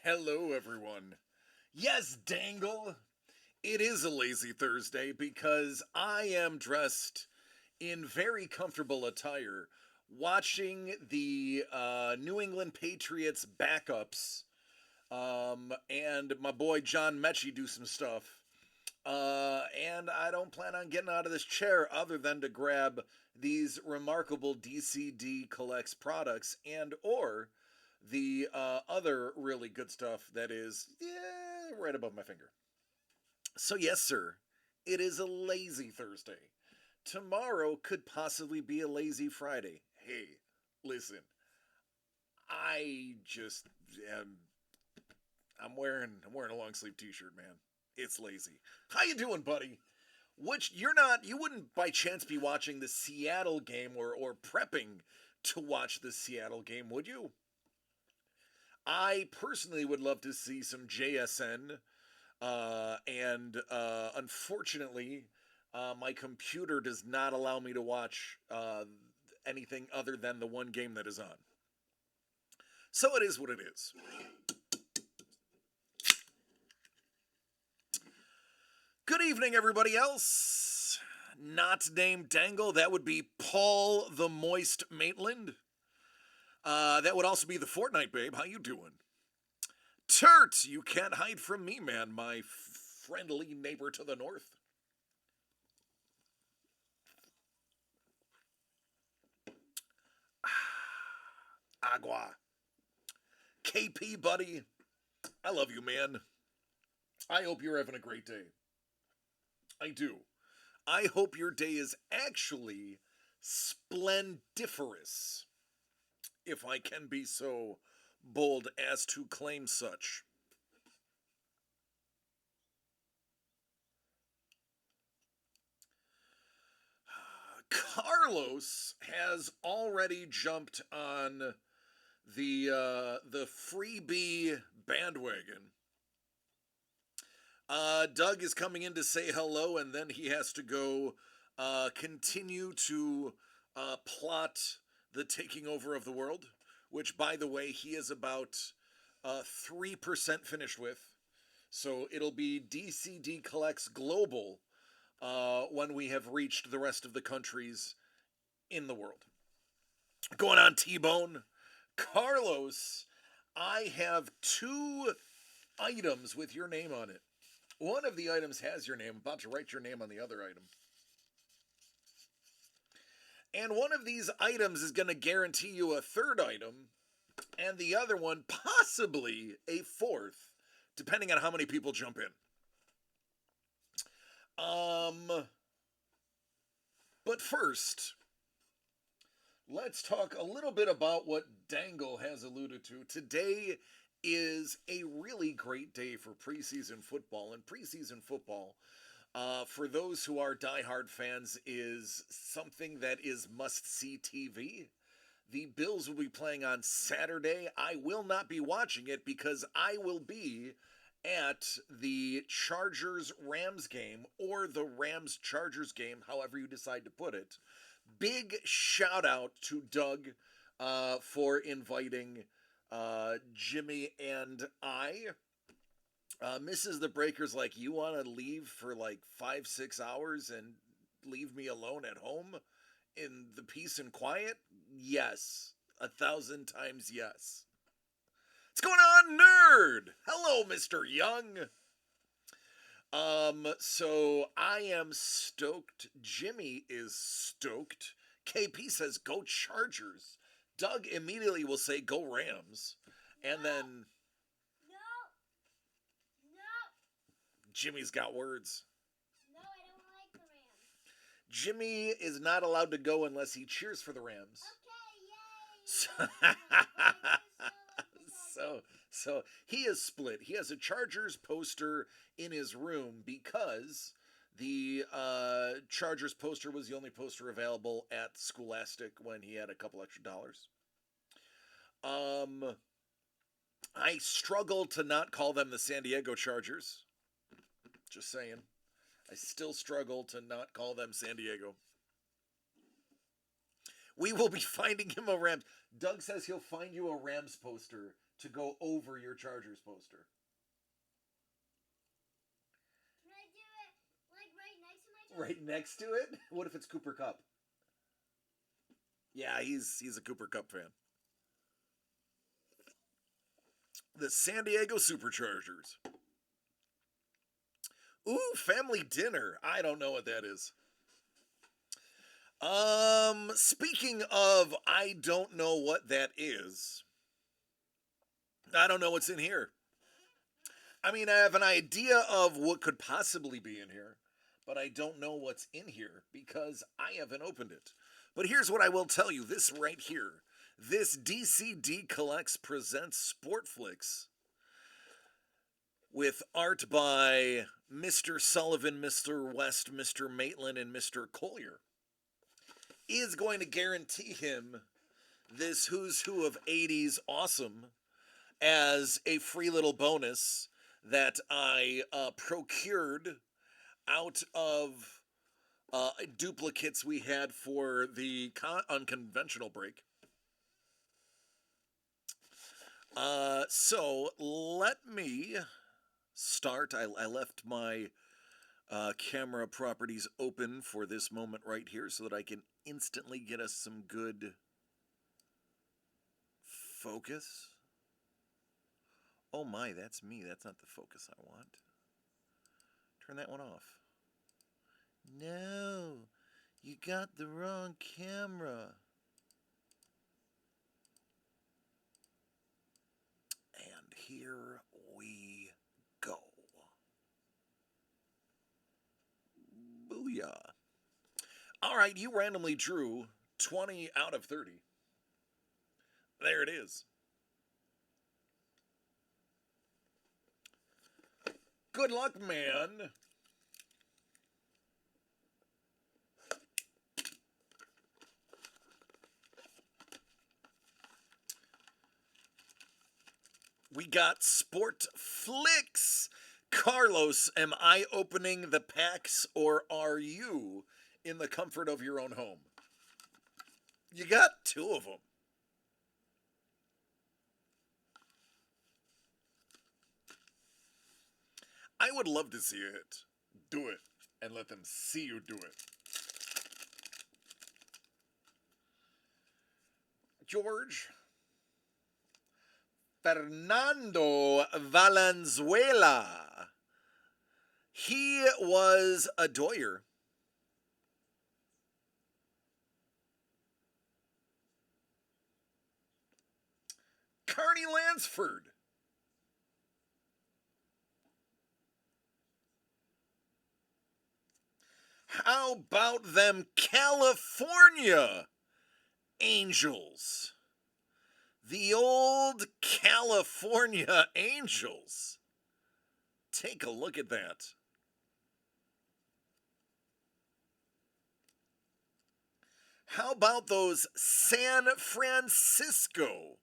Hello, everyone. Yes, Dangle, it is a lazy Thursday because I am dressed in very comfortable attire watching the New England Patriots backups and my boy John Mechie do some stuff. And I don't plan on getting out of this chair other than to grab these remarkable DCD Collects products and or the other really good stuff that is right above my finger. So yes, sir, it is a lazy Thursday. Tomorrow could possibly be a lazy Friday. Hey, listen, I just am. I'm wearing a long sleeve T-shirt, man. It's lazy. How you doing, buddy? Which you wouldn't by chance be watching the Seattle game or prepping to watch the Seattle game, would you? I personally would love to see some JSN, and unfortunately, my computer does not allow me to watch anything other than the one game that is on. So it is what it is. Good evening, everybody else. Not named Dangle. That would be Paul the Moist Maitland. That would also be the Fortnite babe. How you doing? Turt, you can't hide from me, man. My friendly neighbor to the north. Agua. KP, buddy. I love you, man. I hope you're having a great day. I do. I hope your day is actually splendiferous, if I can be so bold as to claim such. Carlos has already jumped on the freebie bandwagon. Doug is coming in to say hello, and then he has to go continue to plot the taking over of the world, which, by the way, he is about 3% finished with. So it'll be DCD Collects Global when we have reached the rest of the countries in the world. Going on, T-Bone. Carlos, I have two items with your name on it. One of the items has your name. I'm about to write your name on the other item. And one of these items is going to guarantee you a third item, and the other one possibly a fourth, depending on how many people jump in. But first, let's talk a little bit about what Dangle has alluded to. Today is a really great day for preseason football, and preseason football, for those who are diehard fans, is something that is must-see TV. The Bills will be playing on Saturday. I will not be watching it because I will be at the Chargers-Rams game, or the Rams-Chargers game, however you decide to put it. Big shout out to Doug for inviting Jimmy and I. Mrs. the Breaker's like, you want to leave for like 5-6 hours and leave me alone at home in the peace and quiet? Yes. 1,000 times yes. What's going on, nerd? Hello, Mr. Young. So I am stoked. Jimmy is stoked. KP says, go Chargers. Doug immediately will say, go Rams. And then Jimmy's got words. No, I don't like the Rams. Jimmy is not allowed to go unless he cheers for the Rams. Okay, yay! So he is split. He has a Chargers poster in his room because the Chargers poster was the only poster available at Scholastic when he had a couple extra dollars. I struggle to not call them the San Diego Chargers. Just saying. I still struggle to not call them San Diego. We will be finding him a Rams. Doug says he'll find you a Rams poster to go over your Chargers poster. Can I do it like right next to my Right next to it? What if it's Cooper Cup? Yeah, he's a Cooper Cup fan. The San Diego Superchargers. Ooh, family dinner. I don't know what that is. Speaking of I don't know what that is. I don't know what's in here. I mean, I have an idea of what could possibly be in here, but I don't know what's in here because I haven't opened it. But here's what I will tell you, this right here. This DCD Collects presents Sportflix with art by Mr. Sullivan, Mr. West, Mr. Maitland, and Mr. Collier, is going to guarantee him this who's who of 80s awesome as a free little bonus that I procured out of duplicates we had for the unconventional break. So let me start. I left my camera properties open for this moment right here so that I can instantly get us some good focus. Oh my, that's me. That's not the focus I want. Turn that one off. No, you got the wrong camera. And here we go. Booyah. All right, you randomly drew 20 out of 30. There it is. Good luck, man. We got Sportflix. Carlos, am I opening the packs or are you in the comfort of your own home? You got two of them. I would love to see it. Do it and let them see you do it. George Fernando Valenzuela. He was a Doyer. Carney Lansford. How about them California Angels? The old California Angels. Take a look at that. How about those San Francisco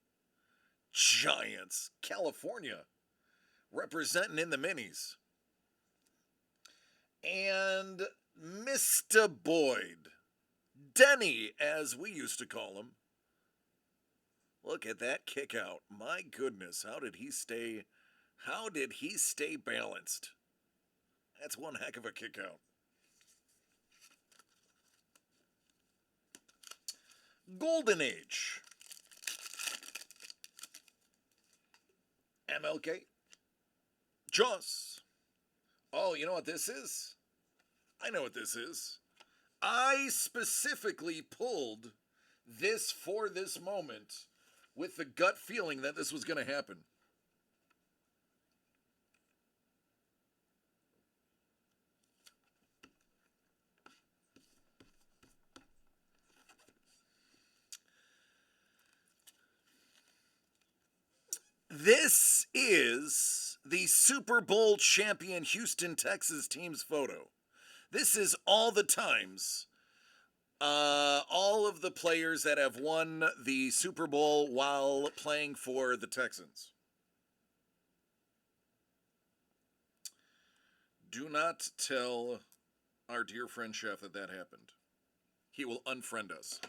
Giants? California. Representing in the minis. And Mr. Boyd. Denny, as we used to call him. Look at that kick out. My goodness, how did he stay balanced? That's one heck of a kick out. Golden Age. MLK. Joss. Oh, you know what this is? I know what this is. I specifically pulled this for this moment with the gut feeling that this was going to happen. This is the Super Bowl champion Houston, Texas team's photo. This is all the times, all of the players that have won the Super Bowl while playing for the Texans. Do not tell our dear friend Chef that happened. He will unfriend us.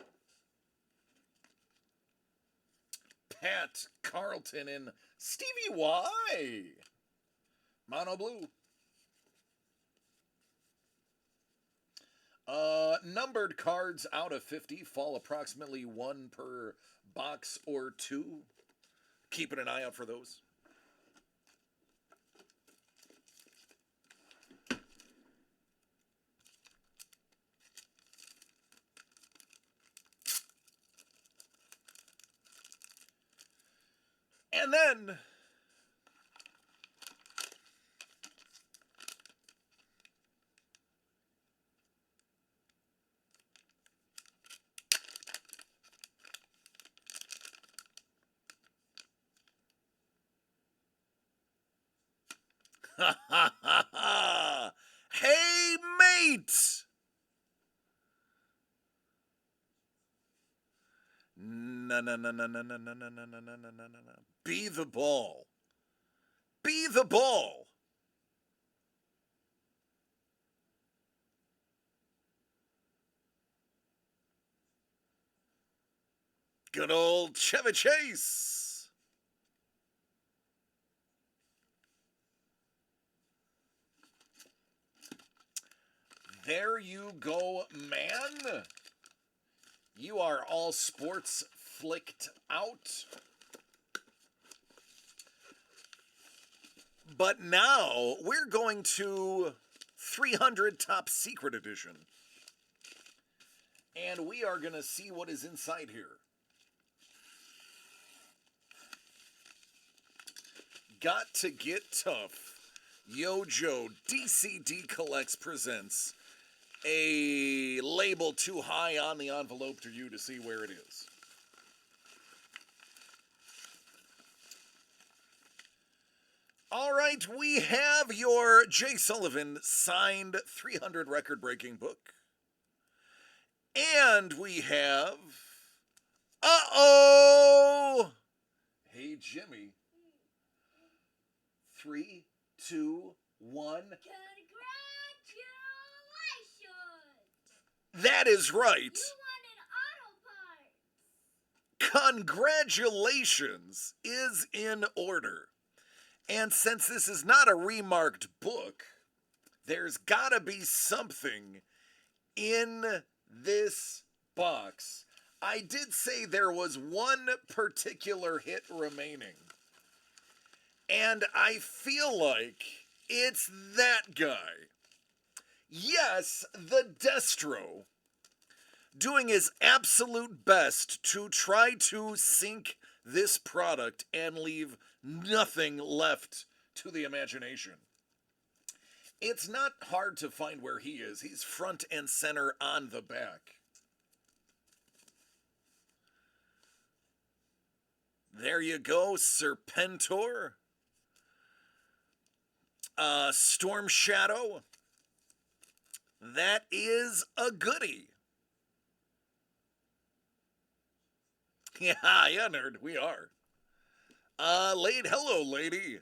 Pat Carlton and Stevie Y. Mono blue. Numbered cards out of 50 fall approximately 1 per box or 2. Keeping an eye out for those. And then ha ha ha ha! Hey, mate! No, no, no, no, no, no, no, no, no, no, no, no, no, no. Be the ball. Be the ball. Good old Chevy Chase. There you go, man. You are all sports flicked out. But now we're going to 300 Top Secret Edition. And we are going to see what is inside here. Got to Get Tough. Yojo DCD Collects presents a label too high on the envelope for you to see where it is. All right, we have your Jay Sullivan signed 300 record-breaking book. And we have... Uh-oh! Hey, Jimmy. 3, 2, 1. Congratulations! That is right. You won an auto part. Congratulations is in order. And since this is not a remarked book, there's gotta be something in this box. I did say there was one particular hit remaining. And I feel like it's that guy. Yes, the Destro, doing his absolute best to try to sink this product and leave nothing left to the imagination. It's not hard to find where he is. He's front and center on the back. There you go, Serpentor. Storm Shadow. That is a goodie. Yeah, nerd, we are. Hello, lady.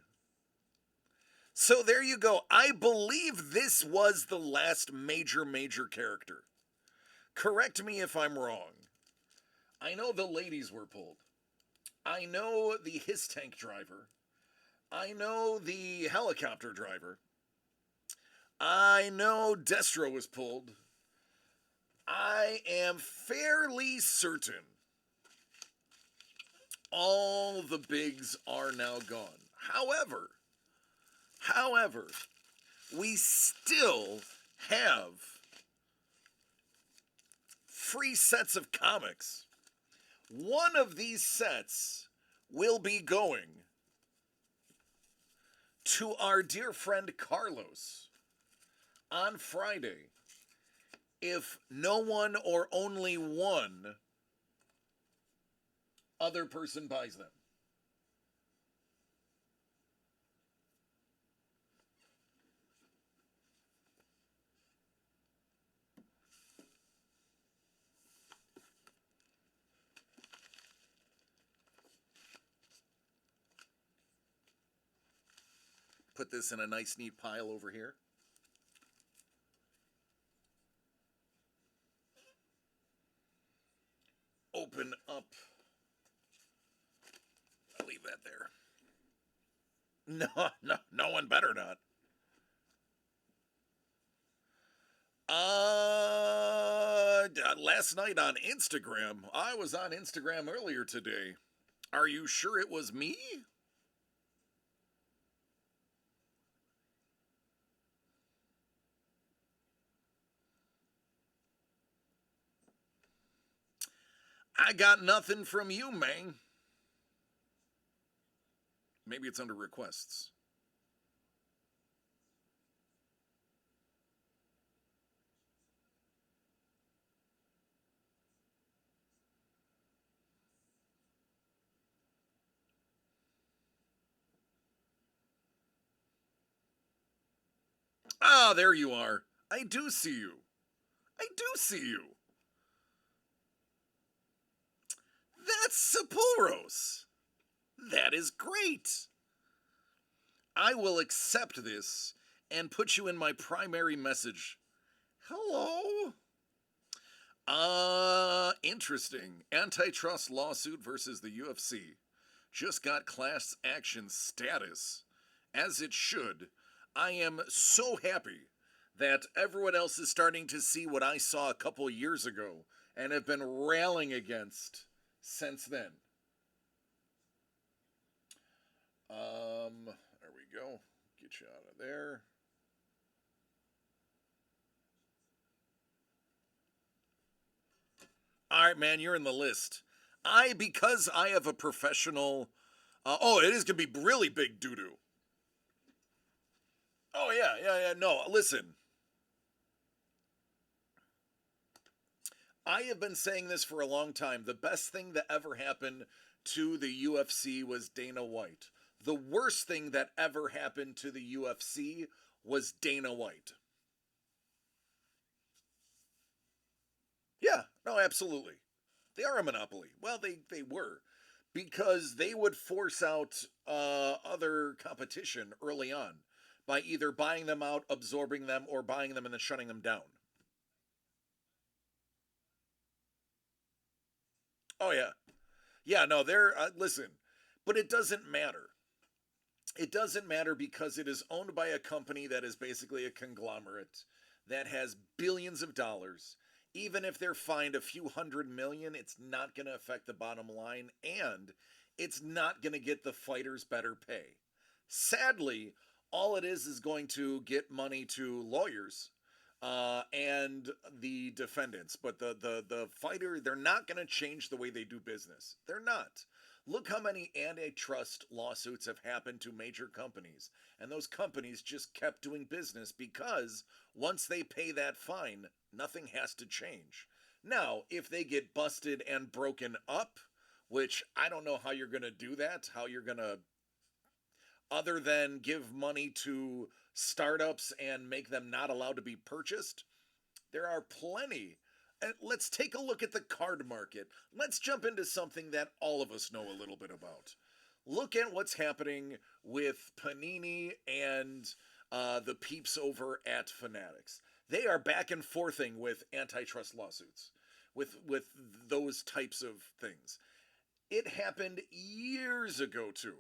So there you go. I believe this was the last major character. Correct me if I'm wrong. I know the ladies were pulled. I know the Hiss Tank driver. I know the helicopter driver. I know Destro was pulled. I am fairly certain all the bigs are now gone. However, we still have free sets of comics. One of these sets will be going to our dear friend Carlos on Friday if no one or only one other person buys them. Put this in a nice neat pile over here. Open up No, no, no one better not. Last night on Instagram. I was on Instagram earlier today. Are you sure it was me? I got nothing from you, man. Maybe it's under requests. Ah, there you are. I do see you. I do see you. That's Sapphoros. That is great. I will accept this and put you in my primary message. Hello? Interesting. Antitrust lawsuit versus the UFC. Just got class action status. As it should. I am so happy that everyone else is starting to see what I saw a couple years ago and have been railing against since then. There we go. Get you out of there. All right, man, you're in the list. Because I have a professional. Oh, it is gonna be really big doo doo. Oh yeah, yeah, yeah. No, listen. I have been saying this for a long time. The best thing that ever happened to the UFC was Dana White. The worst thing that ever happened to the UFC was Dana White. Yeah, no, absolutely. They are a monopoly. Well, they were. Because they would force out other competition early on by either buying them out, absorbing them, or buying them and then shutting them down. Oh, yeah. Yeah, no, they're, listen, but it doesn't matter. It doesn't matter because it is owned by a company that is basically a conglomerate that has billions of dollars. Even if they're fined a few hundred million, it's not going to affect the bottom line and it's not going to get the fighters better pay. Sadly, all it is going to get money to lawyers and the defendants. But the fighter, they're not going to change the way they do business. They're not. Look how many antitrust lawsuits have happened to major companies, and those companies just kept doing business because once they pay that fine, nothing has to change. Now, if they get busted and broken up, which I don't know how you're going to do that, how you're going to, other than give money to startups and make them not allowed to be purchased, there are plenty. And let's take a look at the card market. Let's jump into something that all of us know a little bit about. Look at what's happening with Panini and the peeps over at Fanatics. They are back and forthing with antitrust lawsuits, with those types of things. It happened years ago too.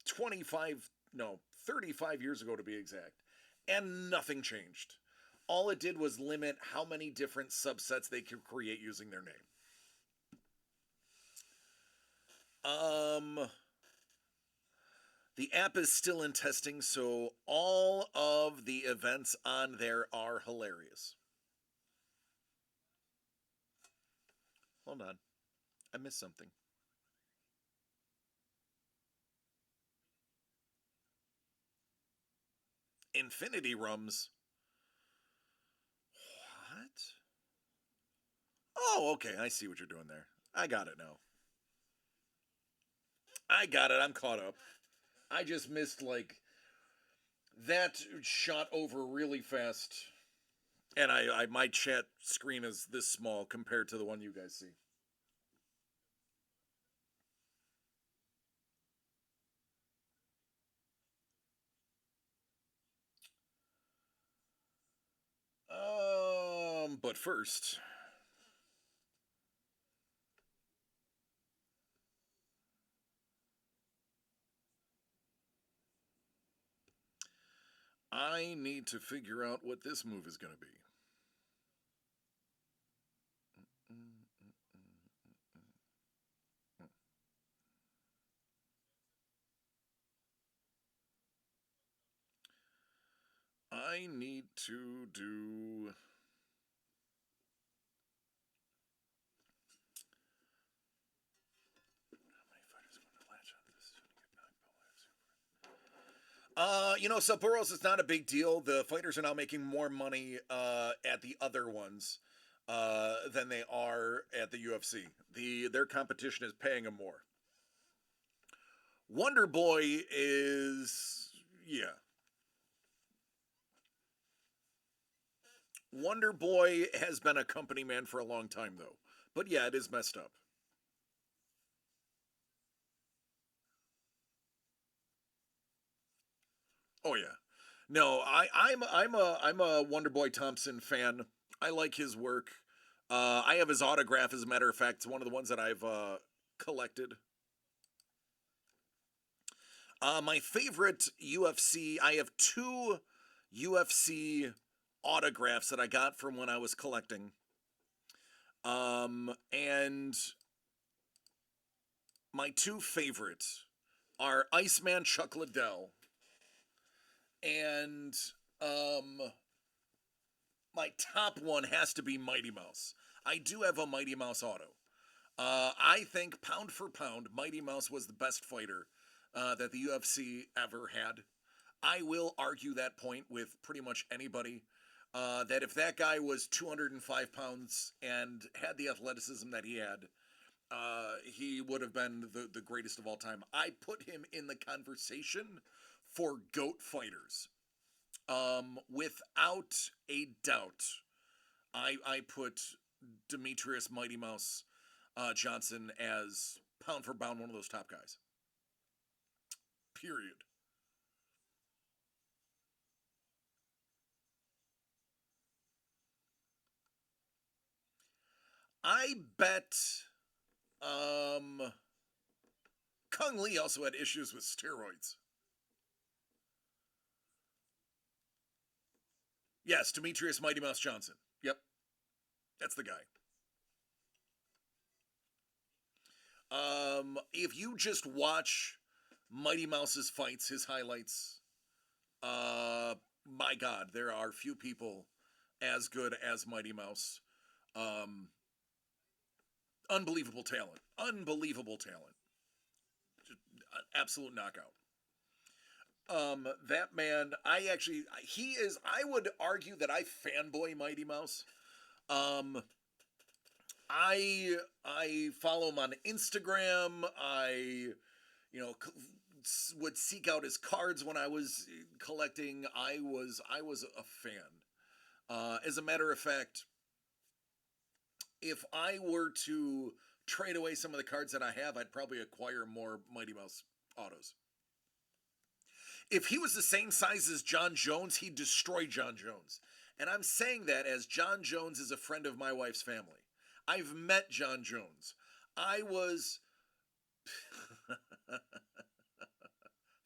25, no, 35 years ago to be exact. And nothing changed. All it did was limit how many different subsets they could create using their name. Um, the app is still in testing, so all of the events on there are hilarious. Hold on, I missed something. Infinity Rums. What? Oh, okay, I see what you're doing there. I got it now. I got it. I'm caught up. I just missed like that shot over really fast, and I my chat screen is this small compared to the one you guys see. But first, I need to figure out what this move is going to be. I need to do... Saburos is not a big deal. The fighters are now making more money at the other ones than they are at the UFC. Their competition is paying them more. Wonder Boy is, yeah. Wonder Boy has been a company man for a long time, though. But yeah, it is messed up. Oh yeah. No, I'm a Wonder Boy Thompson fan. I like his work. I have his autograph, as a matter of fact. It's one of the ones that I've collected. My favorite UFC, I have two UFC autographs that I got from when I was collecting. And my two favorites are Iceman Chuck Liddell and my top one has to be Mighty Mouse. I do have a Mighty Mouse auto. I think pound for pound, Mighty Mouse was the best fighter that the UFC ever had. I will argue that point with pretty much anybody. That if that guy was 205 pounds and had the athleticism that he had, he would have been the greatest of all time. I put him in the conversation for GOAT fighters. Without a doubt, I put Demetrius Mighty Mouse Johnson as pound for pound one of those top guys. Period. I bet Kung Lee also had issues with steroids. Yes, Demetrius Mighty Mouse Johnson. Yep, that's the guy. If you just watch Mighty Mouse's fights, his highlights, my God, there are few people as good as Mighty Mouse. Um, Unbelievable talent. Unbelievable talent. Just absolute knockout. That man, he is, I would argue that I fanboy Mighty Mouse. Um, I follow him on Instagram. You know, would seek out his cards when I was collecting. I was a fan. As a matter of fact, if I were to trade away some of the cards that I have, I'd probably acquire more Mighty Mouse autos. If he was the same size as John Jones, he'd destroy John Jones. And I'm saying that as John Jones is a friend of my wife's family. I've met John Jones. I was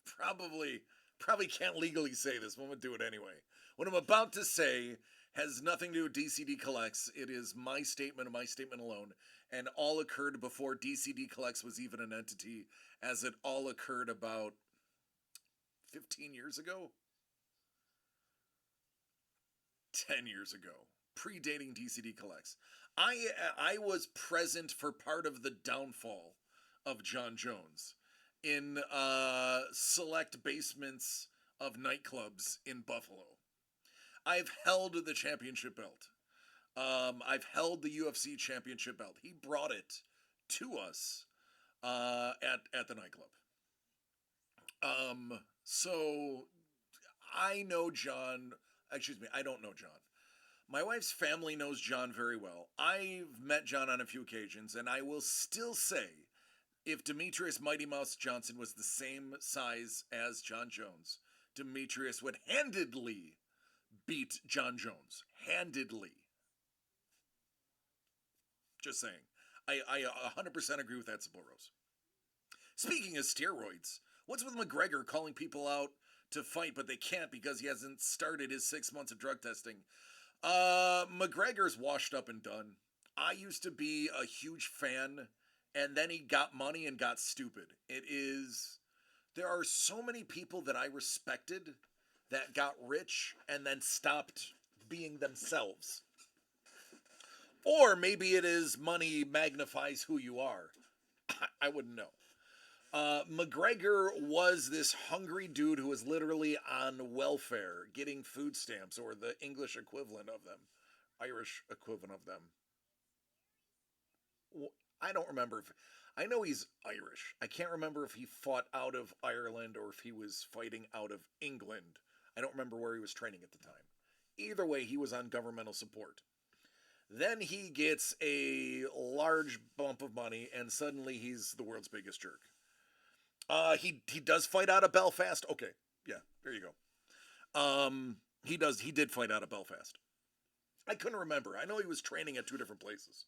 probably probably can't legally say this, but I'm gonna do it anyway. What I'm about to say has nothing to do with DCD Collects. It is my statement and my statement alone, and all occurred before DCD Collects was even an entity, as it all occurred about 15 years ago, 10 years ago, predating DCD Collects. I was present for part of the downfall of John Jones in select basements of nightclubs in Buffalo. I've held the championship belt. I've held the UFC championship belt. He brought it to us at the nightclub. So I know John. Excuse me, I don't know John. My wife's family knows John very well. I've met John on a few occasions, and I will still say if Demetrius Mighty Mouse Johnson was the same size as John Jones, Demetrius would handedly beat John Jones. Handedly. Just saying. I 100% agree with that, Saboros. Speaking of steroids, what's with McGregor calling people out to fight, but they can't because he hasn't started his 6 months of drug testing. McGregor's washed up and done. I used to be a huge fan, and then he got money and got stupid. It is. There are so many people that I respected that got rich and then stopped being themselves. Or maybe it is money magnifies who you are. I wouldn't know. McGregor was this hungry dude who was literally on welfare, getting food stamps, or the English equivalent of them, Irish equivalent of them. I don't remember if. I know he's Irish. I can't remember if he fought out of Ireland or if he was fighting out of England. I don't remember where he was training at the time. Either way, he was on governmental support. Then he gets a large bump of money, and suddenly he's the world's biggest jerk. He does fight out of Belfast. Okay, yeah, there you go. He did fight out of Belfast. I couldn't remember. I know he was training at two different places.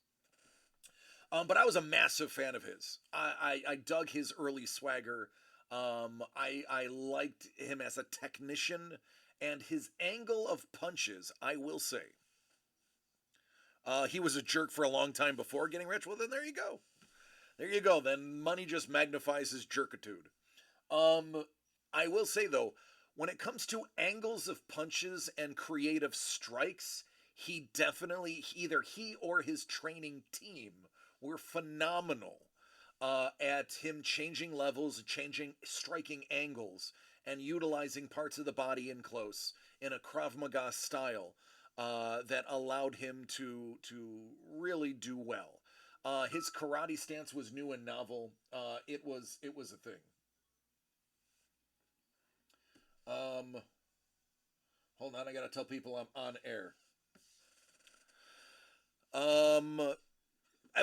But I was a massive fan of his. I dug his early swagger. I liked him as a technician and his angle of punches. I will say, he was a jerk for a long time before getting rich. Well, then there you go. There you go. Then money just magnifies his jerkitude. I will say though, when it comes to angles of punches and creative strikes, he definitely either he or his training team were phenomenal at him changing levels, changing striking angles, and utilizing parts of the body in close in a Krav Maga style that allowed him to really do well. His karate stance was new and novel. It was a thing. Um, Hold on, I gotta tell people I'm on air. Um,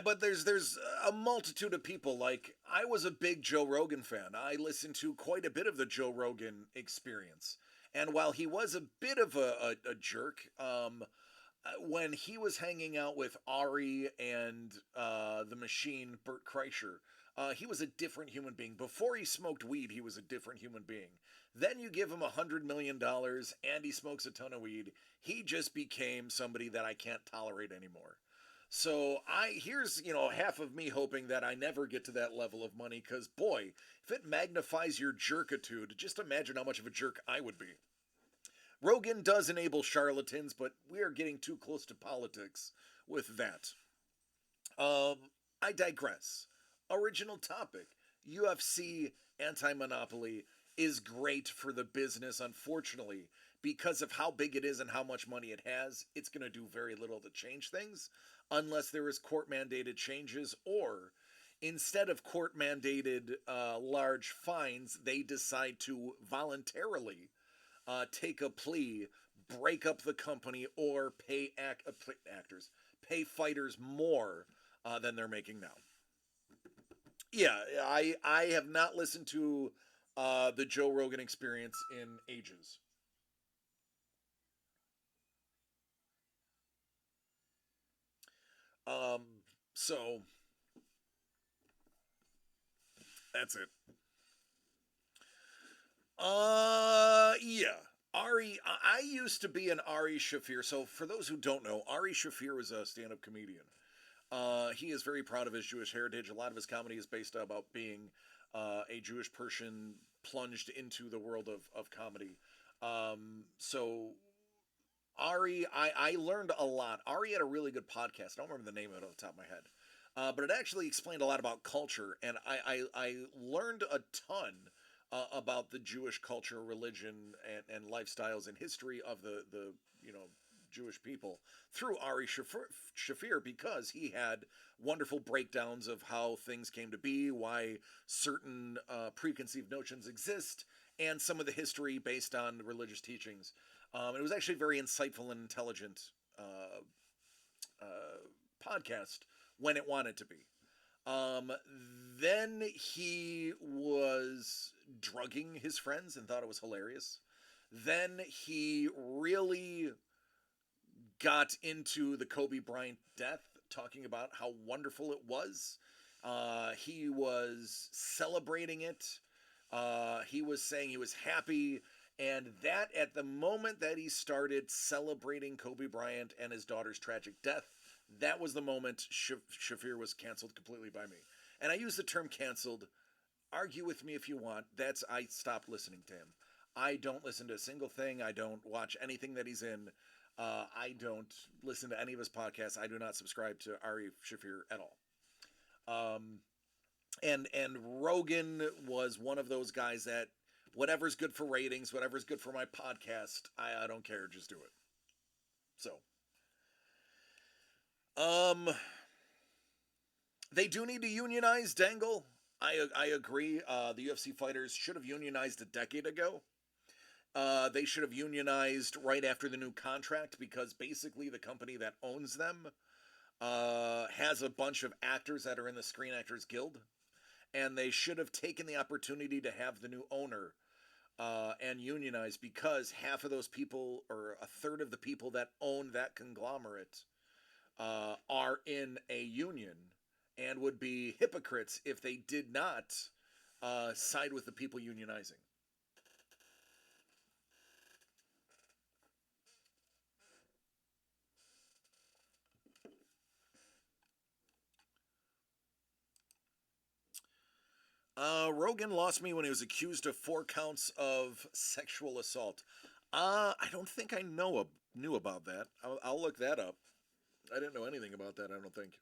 but there's a multitude of people. Like I was a big Joe Rogan fan. I listened to quite a bit of the Joe Rogan Experience, and while he was a bit of a jerk, when he was hanging out with Ari and the Machine, Bert Kreischer, he was a different human being. Before he smoked weed, he was a different human being. Then you give him $100 million and he smokes a ton of weed. He just became somebody that I can't tolerate anymore. So here's half of me hoping that I never get to that level of money because boy, if it magnifies your jerkitude, just imagine how much of a jerk I would be. Rogan does enable charlatans, but we are getting too close to politics with that. Um, I digress. Original topic: UFC anti-monopoly is great for the business. Unfortunately, because of how big it is and how much money it has, it's going to do very little to change things unless there is court mandated changes or instead of court mandated large fines, they decide to voluntarily take a plea, break up the company, or pay actors, pay fighters more than they're making now. Yeah, I have not listened to the Joe Rogan Experience in ages. Um, so that's it. Yeah. I used to be an Ari Shafir. So for those who don't know, Ari Shafir was a stand-up comedian. He is very proud of his Jewish heritage. A lot of his comedy is based about being a Jewish person plunged into the world of comedy. So Ari, I learned a lot. Ari had a really good podcast. I don't remember the name of it off the top of my head. But it actually explained a lot about culture, and I learned a ton about the Jewish culture, religion, and lifestyles and history of the you know Jewish people through Ari Shafir because he had wonderful breakdowns of how things came to be, why certain preconceived notions exist, and some of the history based on religious teachings. It was actually very insightful and intelligent uh, podcast when it wanted to be. Um, then he was drugging his friends and thought it was hilarious. Then he really got into the Kobe Bryant death, talking about how wonderful it was. He was celebrating it. He was saying he was happy And that, at the moment that he started celebrating Kobe Bryant and his daughter's tragic death, that was the moment Shafir was canceled completely by me. And I use the term canceled. Argue with me if you want. I stopped listening to him. I don't listen to a single thing. I don't watch anything that he's in. I don't listen to any of his podcasts. I do not subscribe to Ari Shafir at all. Um, and Rogan was one of those guys that whatever's good for ratings, whatever's good for my podcast, I don't care. Just do it. So, um, they do need to unionize Dangle. I agree. The UFC fighters should have unionized a decade ago. They should have unionized right after the new contract because basically the company that owns them has a bunch of actors that are in the Screen Actors Guild, and they should have taken the opportunity to have the new owner and unionize because half of those people, or a third of the people that own that conglomerate, are in a union and would be hypocrites if they did not side with the people unionizing. Rogan lost me when he was accused of 4 counts of sexual assault. I don't think I knew about that. I'll look that up. I didn't know anything about that, I don't think.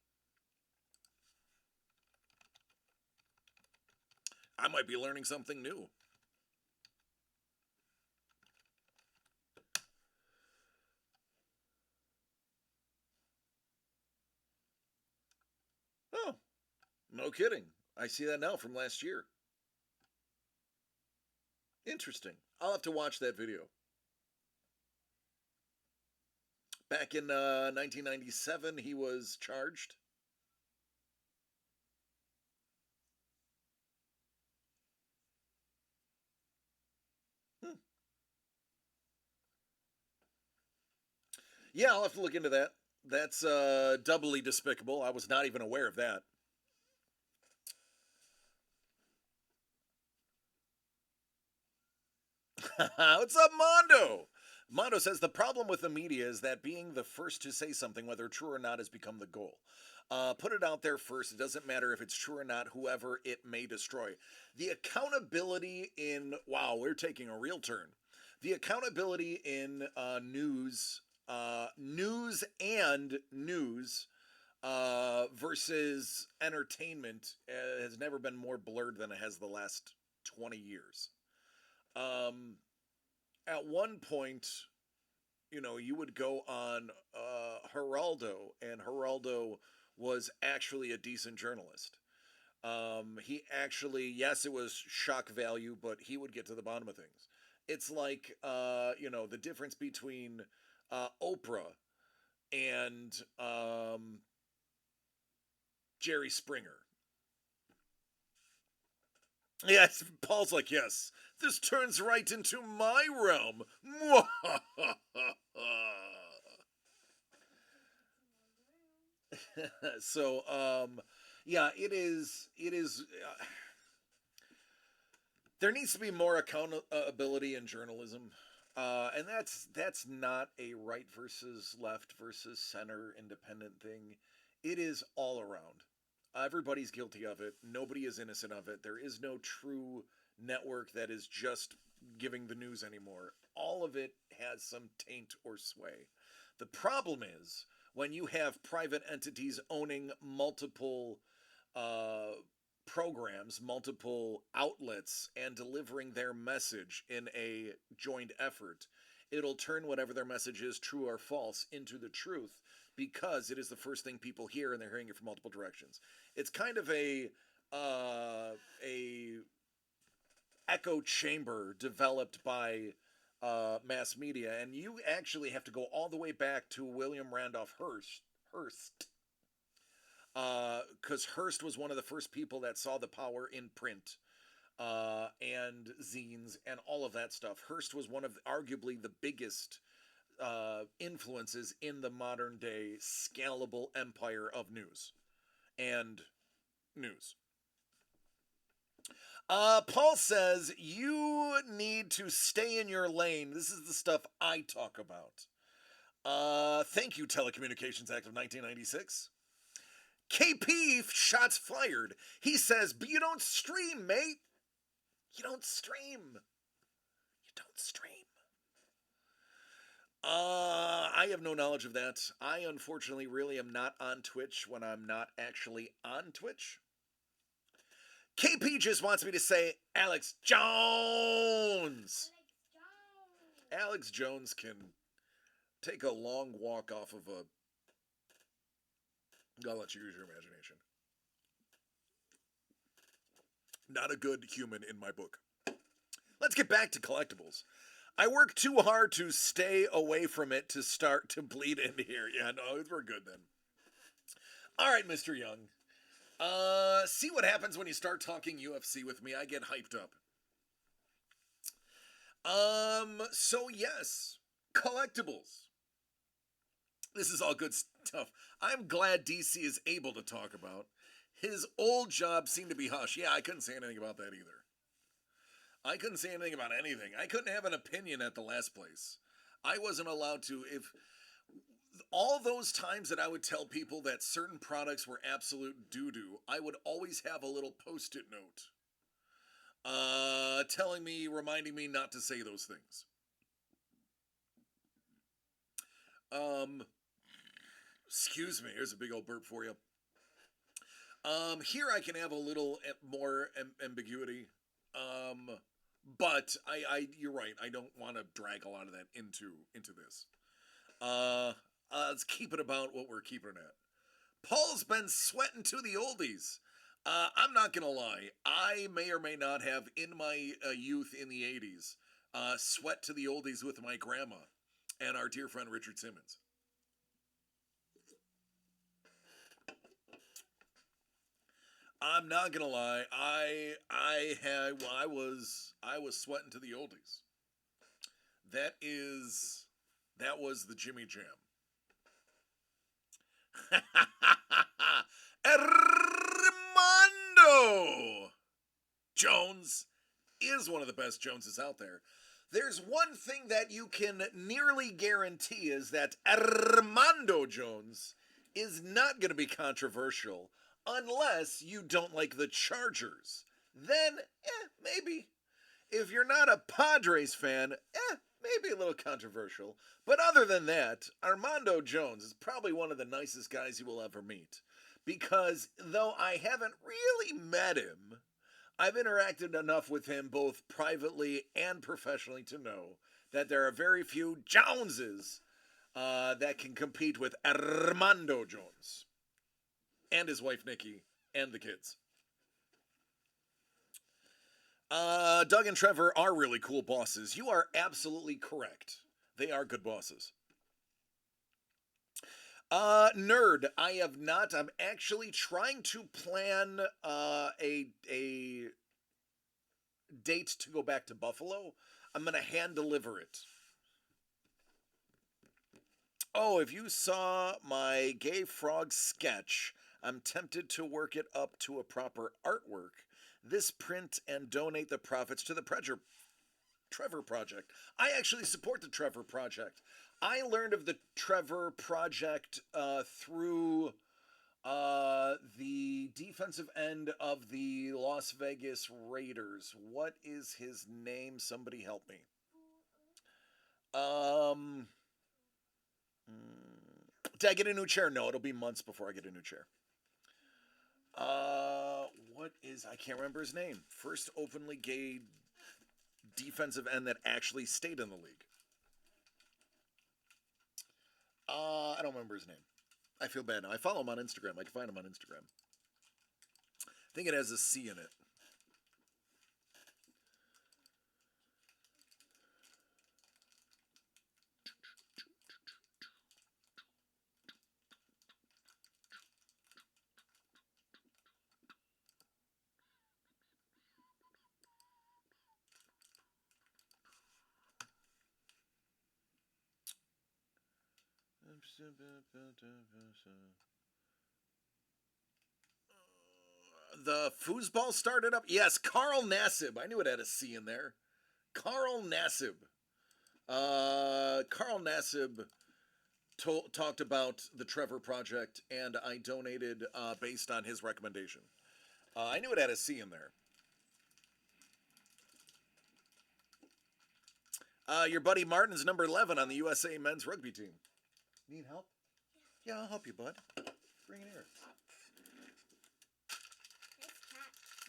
I might be learning something new. Oh, no kidding. I see that now from last year. Interesting. I'll have to watch that video. Back in 1997, he was charged. Hmm. Yeah, I'll have to look into that. That's doubly despicable. I was not even aware of that. What's up, Mondo? Mondo says the problem with the media is that being the first to say something, whether true or not, has become the goal. Put it out there first. It doesn't matter if it's true or not, whoever it may destroy. The accountability in, wow, we're taking a real turn. The accountability in news and news versus entertainment has never been more blurred than it has the last 20 years. Um, at one point, you would go on Geraldo, and Geraldo was actually a decent journalist. He actually, yes, it was shock value, but he would get to the bottom of things. It's like, the difference between Oprah and Jerry Springer. Yes, Paul's like, yes, this turns right into my realm. So, yeah, it is. It is. There needs to be more accountability in journalism, and that's not a right versus left versus center independent thing. It is all around. Everybody's guilty of it. Nobody is innocent of it. There is no true network that is just giving the news anymore. All of it has some taint or sway. The problem is when you have private entities owning multiple uh, programs, multiple outlets, and delivering their message in a joint effort, it'll turn whatever their message is, true or false, into the truth because it is the first thing people hear and they're hearing it from multiple directions. It's kind of a echo chamber developed by mass media, and you actually have to go all the way back to William Randolph Hearst, because Hearst was one of the first people that saw the power in print and zines and all of that stuff. Hearst was one of arguably the biggest influences in the modern day scalable empire of news and news. Paul says you need to stay in your lane. This is the stuff I talk about. Thank you, Telecommunications Act of 1996. KP shots fired. He says, but you don't stream, mate. You don't stream. You don't stream. I have no knowledge of that. I unfortunately really am not on Twitch when I'm not actually on Twitch. KP just wants me to say Alex Jones. Alex Jones can take a long walk off of a... I'll let you use your imagination. Not a good human in my book. Let's get back to collectibles. I work too hard to stay away from it to start to bleed into here. Yeah, no, we're good then. All right, Mr. Young. See what happens when you start talking UFC with me. I get hyped up. So yes, collectibles. This is all good stuff. I'm glad DC is able to talk about. His old job seemed to be hush. Yeah, I couldn't say anything about that either. I couldn't say anything about anything. I couldn't have an opinion at the last place. I wasn't allowed to. If all those times that I would tell people that certain products were absolute doo-doo, I would always have a little post-it note telling me, reminding me not to say those things. Excuse me, here's a big old burp for you. Here I can have a little more ambiguity. But you're right. I don't want to drag a lot of that into this. Let's keep it about what we're keeping it at. Paul's been sweating to the oldies. I'm not gonna lie. I may or may not have, in my youth in the 80s, sweat to the oldies with my grandma and our dear friend Richard Simmons. I'm not gonna lie. I was sweating to the oldies. That was the Jimmy Jam. Armando Jones is one of the best Joneses out there. There's one thing that you can nearly guarantee is that Armando Jones is not going to be controversial unless you don't like the Chargers. Then, maybe. If you're not a Padres fan, maybe a little controversial. But other than that, Armando Jones is probably one of the nicest guys you will ever meet. Because though I haven't really met him, I've interacted enough with him both privately and professionally to know that there are very few Joneses that can compete with Armando Jones. And his wife Nikki, and the kids. Doug and Trevor are really cool bosses. You are absolutely correct. They are good bosses. Nerd, I have not. I'm actually trying to plan a date to go back to Buffalo. I'm going to hand deliver it. Oh, if you saw my gay frog sketch, I'm tempted to work it up to a proper artwork. This print and donate the profits to the Trevor Project. I actually support the Trevor Project. I learned of the Trevor Project through the defensive end of the Las Vegas Raiders. What is his name? Somebody help me. Did I get a new chair? No, it'll be months before I get a new chair. I can't remember his name. First openly gay defensive end that actually stayed in the league. I don't remember his name. I feel bad now. I follow him on Instagram. I can find him on Instagram. I think it has a C in it. The foosball started up? Yes, Carl Nassib. I knew it had a C in there. Carl Nassib. Carl Nassib talked about the Trevor Project, and I donated based on his recommendation. I knew it had a C in there. Your buddy Martin's number 11 on the USA men's rugby team. Need help? Yeah, I'll help you, bud. Bring it here.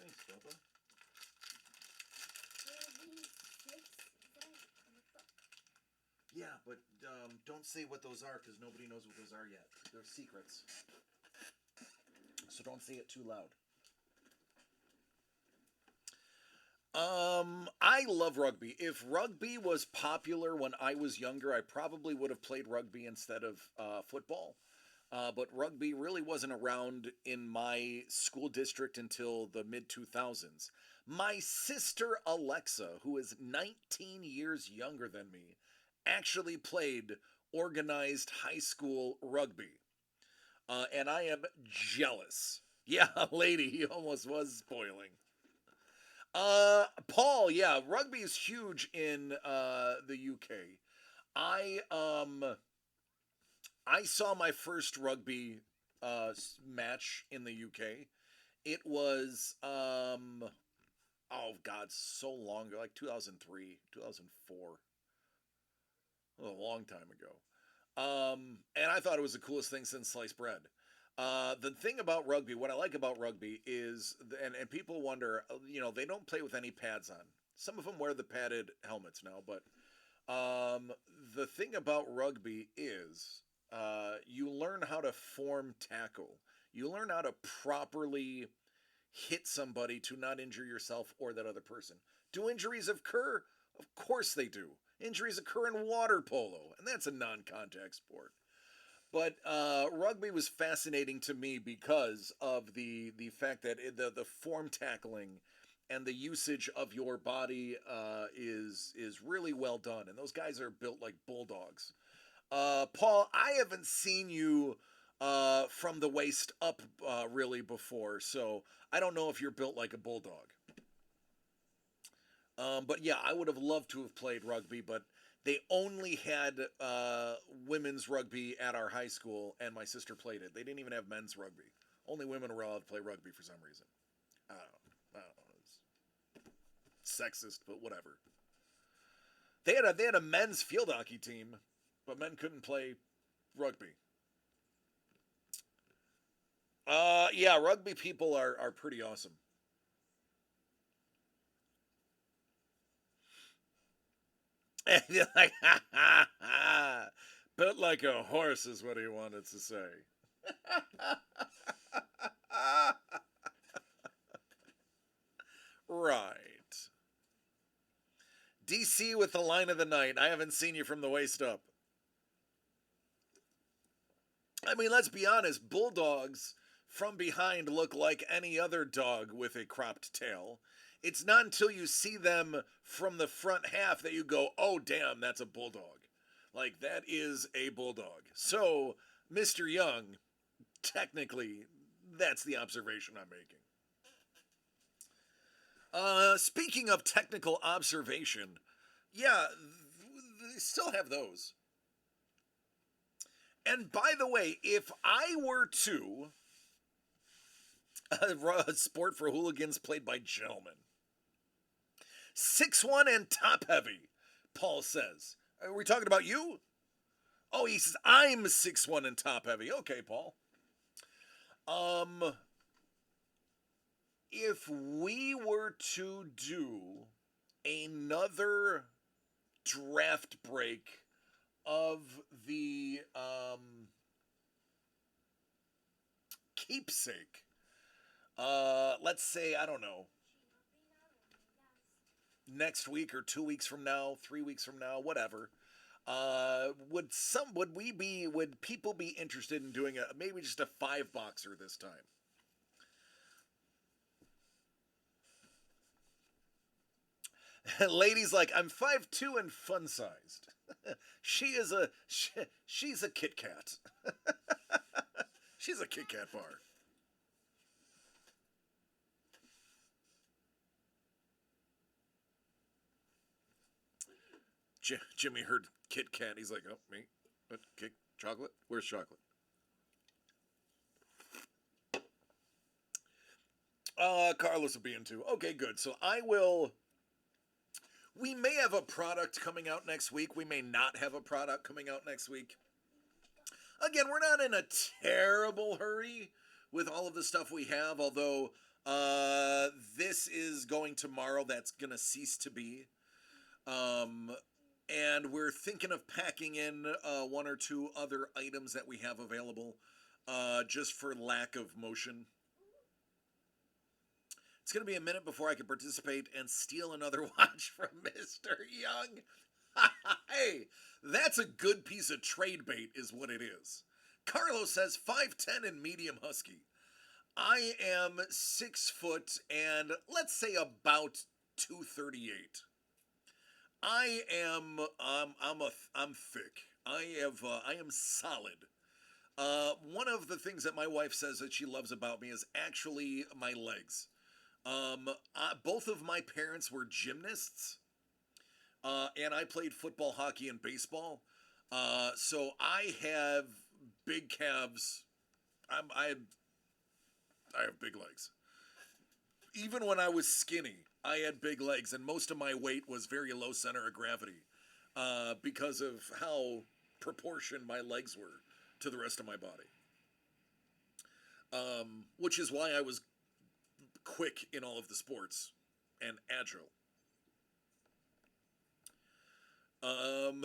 Thanks, Bubba. Yeah, but don't say what those are because nobody knows what those are yet. They're secrets. So don't say it too loud. I love rugby. If rugby was popular when I was younger, I probably would have played rugby instead of football. But rugby really wasn't around in my school district until the mid 2000s. My sister Alexa, who is 19 years younger than me, actually played organized high school rugby. And I am jealous. Yeah, lady, he almost was spoiling. Paul, yeah, rugby is huge in the UK. I I saw my first rugby match in the UK. It was oh god, so long ago, like 2003, 2004. A long time ago. And I thought it was the coolest thing since sliced bread. The thing about rugby, what I like about rugby is, and people wonder, they don't play with any pads on. Some of them wear the padded helmets now, but the thing about rugby is you learn how to form tackle. You learn how to properly hit somebody to not injure yourself or that other person. Do injuries occur? Of course they do. Injuries occur in water polo, and that's a non-contact sport. But rugby was fascinating to me because of the fact that the form tackling and the usage of your body is really well done, and those guys are built like bulldogs. Paul, I haven't seen you from the waist up really before, so I don't know if you're built like a bulldog. But yeah, I would have loved to have played rugby, but they only had women's rugby at our high school, and my sister played it. They didn't even have men's rugby. Only women were allowed to play rugby for some reason. I don't know. I don't know. It's sexist, but whatever. They had a men's field hockey team, but men couldn't play rugby. Yeah, rugby people are pretty awesome. And you're like, ha ha ha. Built like a horse is what he wanted to say. Right. DC with the line of the night. I haven't seen you from the waist up. I mean, let's be honest. Bulldogs from behind look like any other dog with a cropped tail. It's not until you see them from the front half that you go, oh, damn, that's a bulldog. Like, that is a bulldog. So, Mr. Young, technically, that's the observation I'm making. Speaking of technical observation, yeah, they still have those. And by the way, if I were to a sport for hooligans played by gentlemen, 6'1" and top heavy, Paul says. Are we talking about you? Oh, he says I'm 6'1" and top heavy. Okay, Paul. If we were to do another draft break of the keepsake, let's say, I don't know, next week or 2 weeks from now, 3 weeks from now, whatever. Would people be interested in doing maybe just a 5-boxer this time? Ladies like, I'm 5'2" and fun sized. She's a Kit Kat. She's a Kit Kat bar. Jimmy heard Kit Kat. He's like, oh, me? What? Chocolate? Where's chocolate? Carlos will be in too. Okay, good. So I will. We may have a product coming out next week. We may not have a product coming out next week. Again, we're not in a terrible hurry with all of the stuff we have, although this is going tomorrow. That's going to cease to be. And we're thinking of packing in one or two other items that we have available just for lack of motion. It's going to be a minute before I can participate and steal another watch from Mr. Young. Hey, that's a good piece of trade bait is what it is. Carlos says 5'10" and medium husky. I am 6 foot and let's say about 238. I'm thick. I am solid. One of the things that my wife says that she loves about me is actually my legs. Both of my parents were gymnasts, and I played football, hockey, and baseball. So I have big calves. I have big legs. Even when I was skinny, I had big legs, and most of my weight was very low center of gravity, because of how proportioned my legs were to the rest of my body. Which is why I was quick in all of the sports and agile. No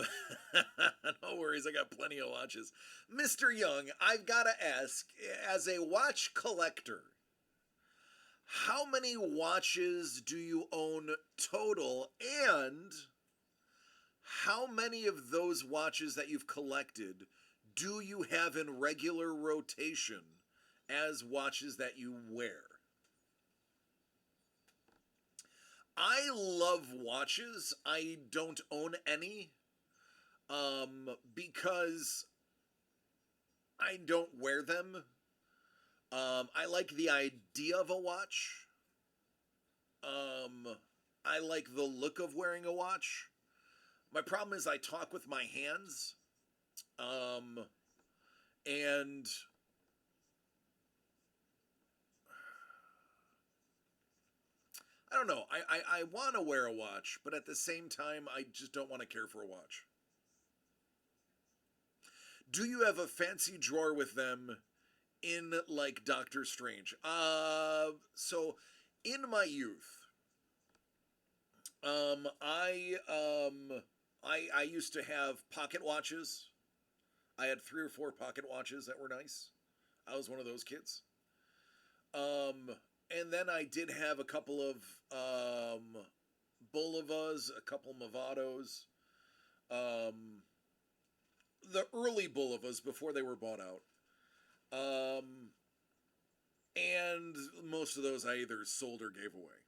worries, I got plenty of watches. Mr. Young, I've got to ask, as a watch collector, how many watches do you own total, and how many of those watches that you've collected do you have in regular rotation as watches that you wear? I love watches. I don't own any because I don't wear them. I like the idea of a watch. I like the look of wearing a watch. My problem is I talk with my hands. And I don't know. I want to wear a watch, but at the same time, I just don't want to care for a watch. Do you have a fancy drawer with them in like Doctor Strange? So in my youth, I used to have pocket watches. I had 3 or 4 pocket watches that were nice. I was one of those kids. And then I did have a couple of Bulivas, a couple Movados, the early Bulivas before they were bought out. And most of those I either sold or gave away.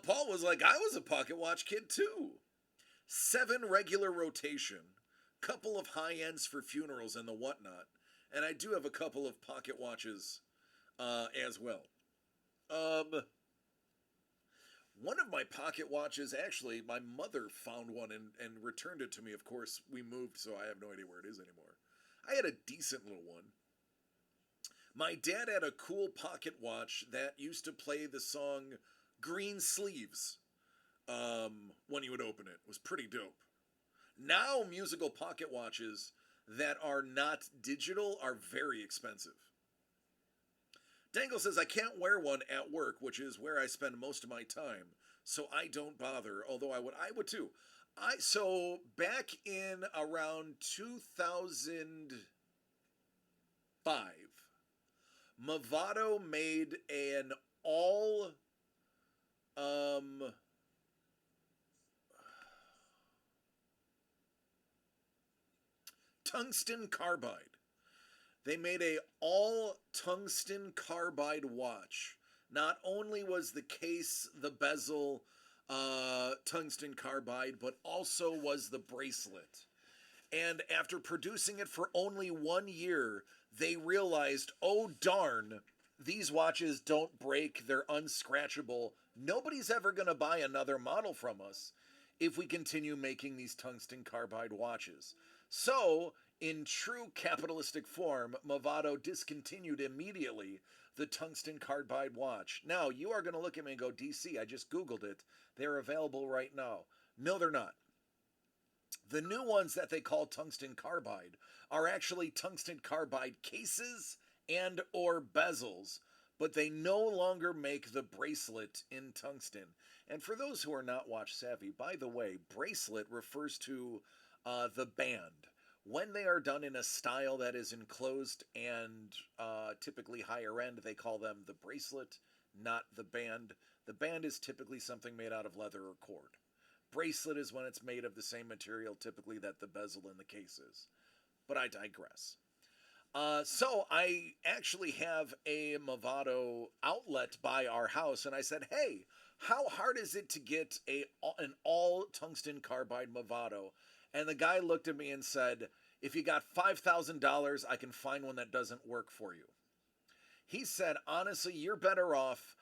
Paul was like, I was a pocket watch kid too. 7 regular rotation, couple of high ends for funerals and the whatnot, and I do have a couple of pocket watches as well. One of my pocket watches, actually, my mother found one and returned it to me. Of course, we moved, so I have no idea where it is anymore. I had a decent little one. My dad had a cool pocket watch that used to play the song Green Sleeves when you would open it. It was pretty dope. Now, musical pocket watches that are not digital are very expensive. Dangle says, I can't wear one at work, which is where I spend most of my time, so I don't bother, although I would too. So back in around 2005, Movado made an all tungsten carbide. They made a all tungsten carbide watch. Not only was the case, the bezel, tungsten carbide, but also was the bracelet. And after producing it for only 1 year, they realized, oh darn, these watches don't break, they're unscratchable. Nobody's ever going to buy another model from us. if we continue making these tungsten carbide watches. So, in true capitalistic form, Movado discontinued immediately the tungsten carbide watch. Now, you are going to look at me and go, DC, I just Googled it. They're available right now. No, they're not. The new ones that they call tungsten carbide are actually tungsten carbide cases and or bezels, but they no longer make the bracelet in tungsten. And for those who are not watch savvy, by the way, bracelet refers to the band. When they are done in a style that is enclosed and typically higher end, they call them the bracelet, not the band. The band is typically something made out of leather or cord. Bracelet is when it's made of the same material typically that the bezel in the case is. But I digress. So I actually have a Movado outlet by our house, and I said, hey, how hard is it to get an all tungsten carbide Movado? And the guy looked at me and said, if you got $5,000, I can find one that doesn't work for you. He said, honestly, you're better off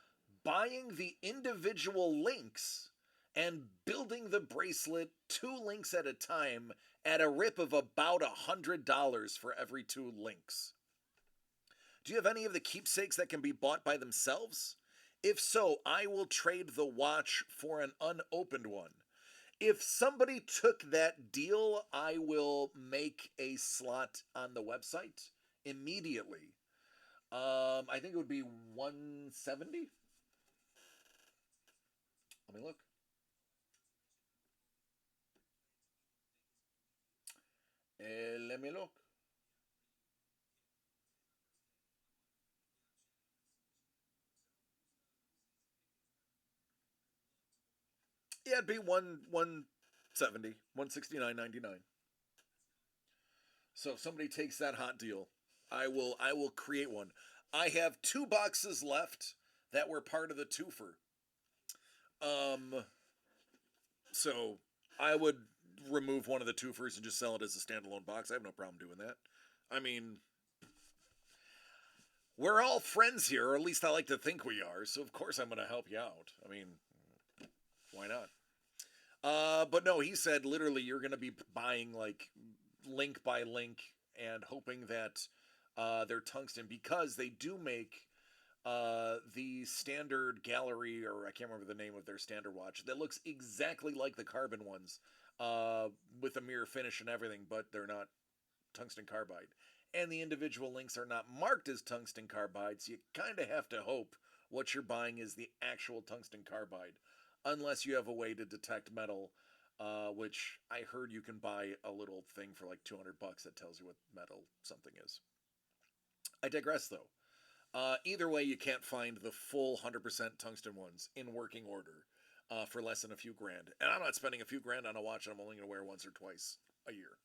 buying the individual links and building the bracelet 2 links at a time at a rip of about $100 for every 2 links. Do you have any of the keepsakes that can be bought by themselves? If so, I will trade the watch for an unopened one. If somebody took that deal, I will make a slot on the website immediately. I think it would be 170. Let me look. Let me look. Yeah, it'd be 170, 169.99. So if somebody takes that hot deal, I will create one. I have 2 boxes left that were part of the twofer. Um, so I would remove one of the twofers and just sell it as a standalone box. I have no problem doing that. I mean, we're all friends here, or at least I like to think we are. So of course I'm going to help you out. I mean, why not? But no, he said literally you're going to be buying like link by link and hoping that they're tungsten because they do make the standard gallery, or I can't remember the name of their standard watch, that looks exactly like the carbon ones with a mirror finish and everything, but they're not tungsten carbide. And the individual links are not marked as tungsten carbide, so you kind of have to hope what you're buying is the actual tungsten carbide, unless you have a way to detect metal, which I heard you can buy a little thing for like $200 that tells you what metal something is. I digress though. Either way, you can't find the full 100% tungsten ones in working order for less than a few grand. And I'm not spending a few grand on a watch I'm only going to wear once or twice a year.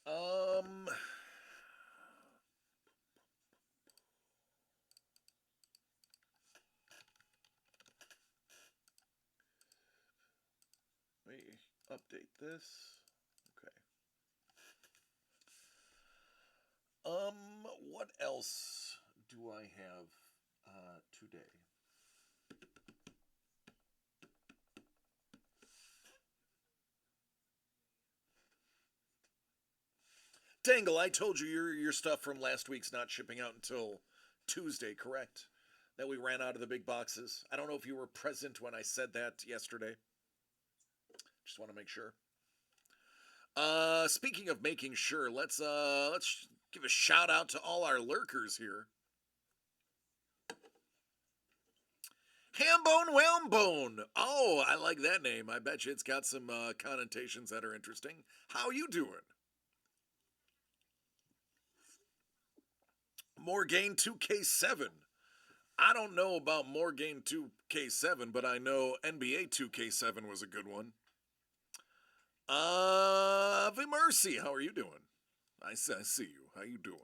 Um, let me update this. Okay. What else do I have today? Dangle, I told you your stuff from last week's not shipping out until Tuesday, correct? That we ran out of the big boxes. I don't know if you were present when I said that yesterday. Just want to make sure. Speaking of making sure, let's give a shout out to all our lurkers here. Hambone Whalebone. Oh, I like that name. I bet you it's got some connotations that are interesting. How you doing? Morgaine 2K7. I don't know about Morgaine 2K7, but I know NBA 2K7 was a good one. Mercy, how are you doing? I see you. How you doing?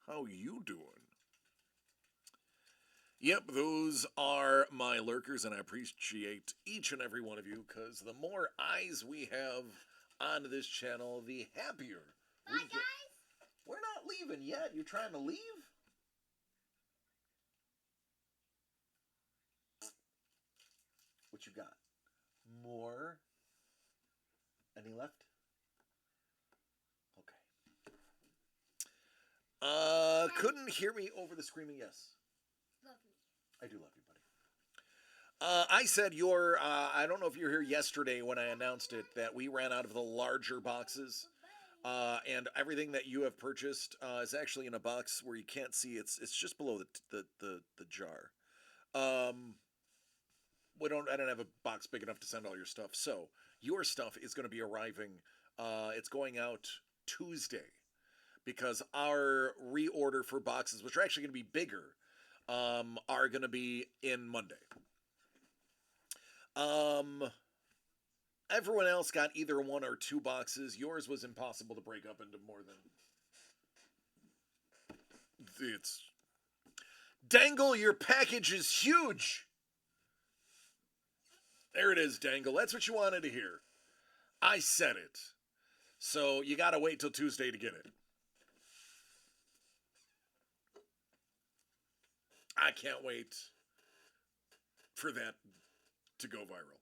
How you doing? Yep, those are my lurkers, and I appreciate each and every one of you, because the more eyes we have on this channel, the happier we Bye, get. guys. We're not leaving yet. You trying to leave? What you got? More. Any left? Okay. Couldn't hear me over the screaming yes. Love me. I do love you, buddy. I said I don't know if you were here yesterday when I announced it, that we ran out of the larger boxes. And everything that you have purchased is actually in a box where you can't see. It's just below the jar. I don't have a box big enough to send all your stuff. So your stuff is going to be arriving. It's going out Tuesday, because our reorder for boxes, which are actually going to be bigger, are going to be in Monday. Everyone else got either one or two boxes. Yours was impossible to break up into more than. It's. Dangle, your package is huge! There it is, Dangle. That's what you wanted to hear. I said it. So you gotta wait till Tuesday to get it. I can't wait for that to go viral.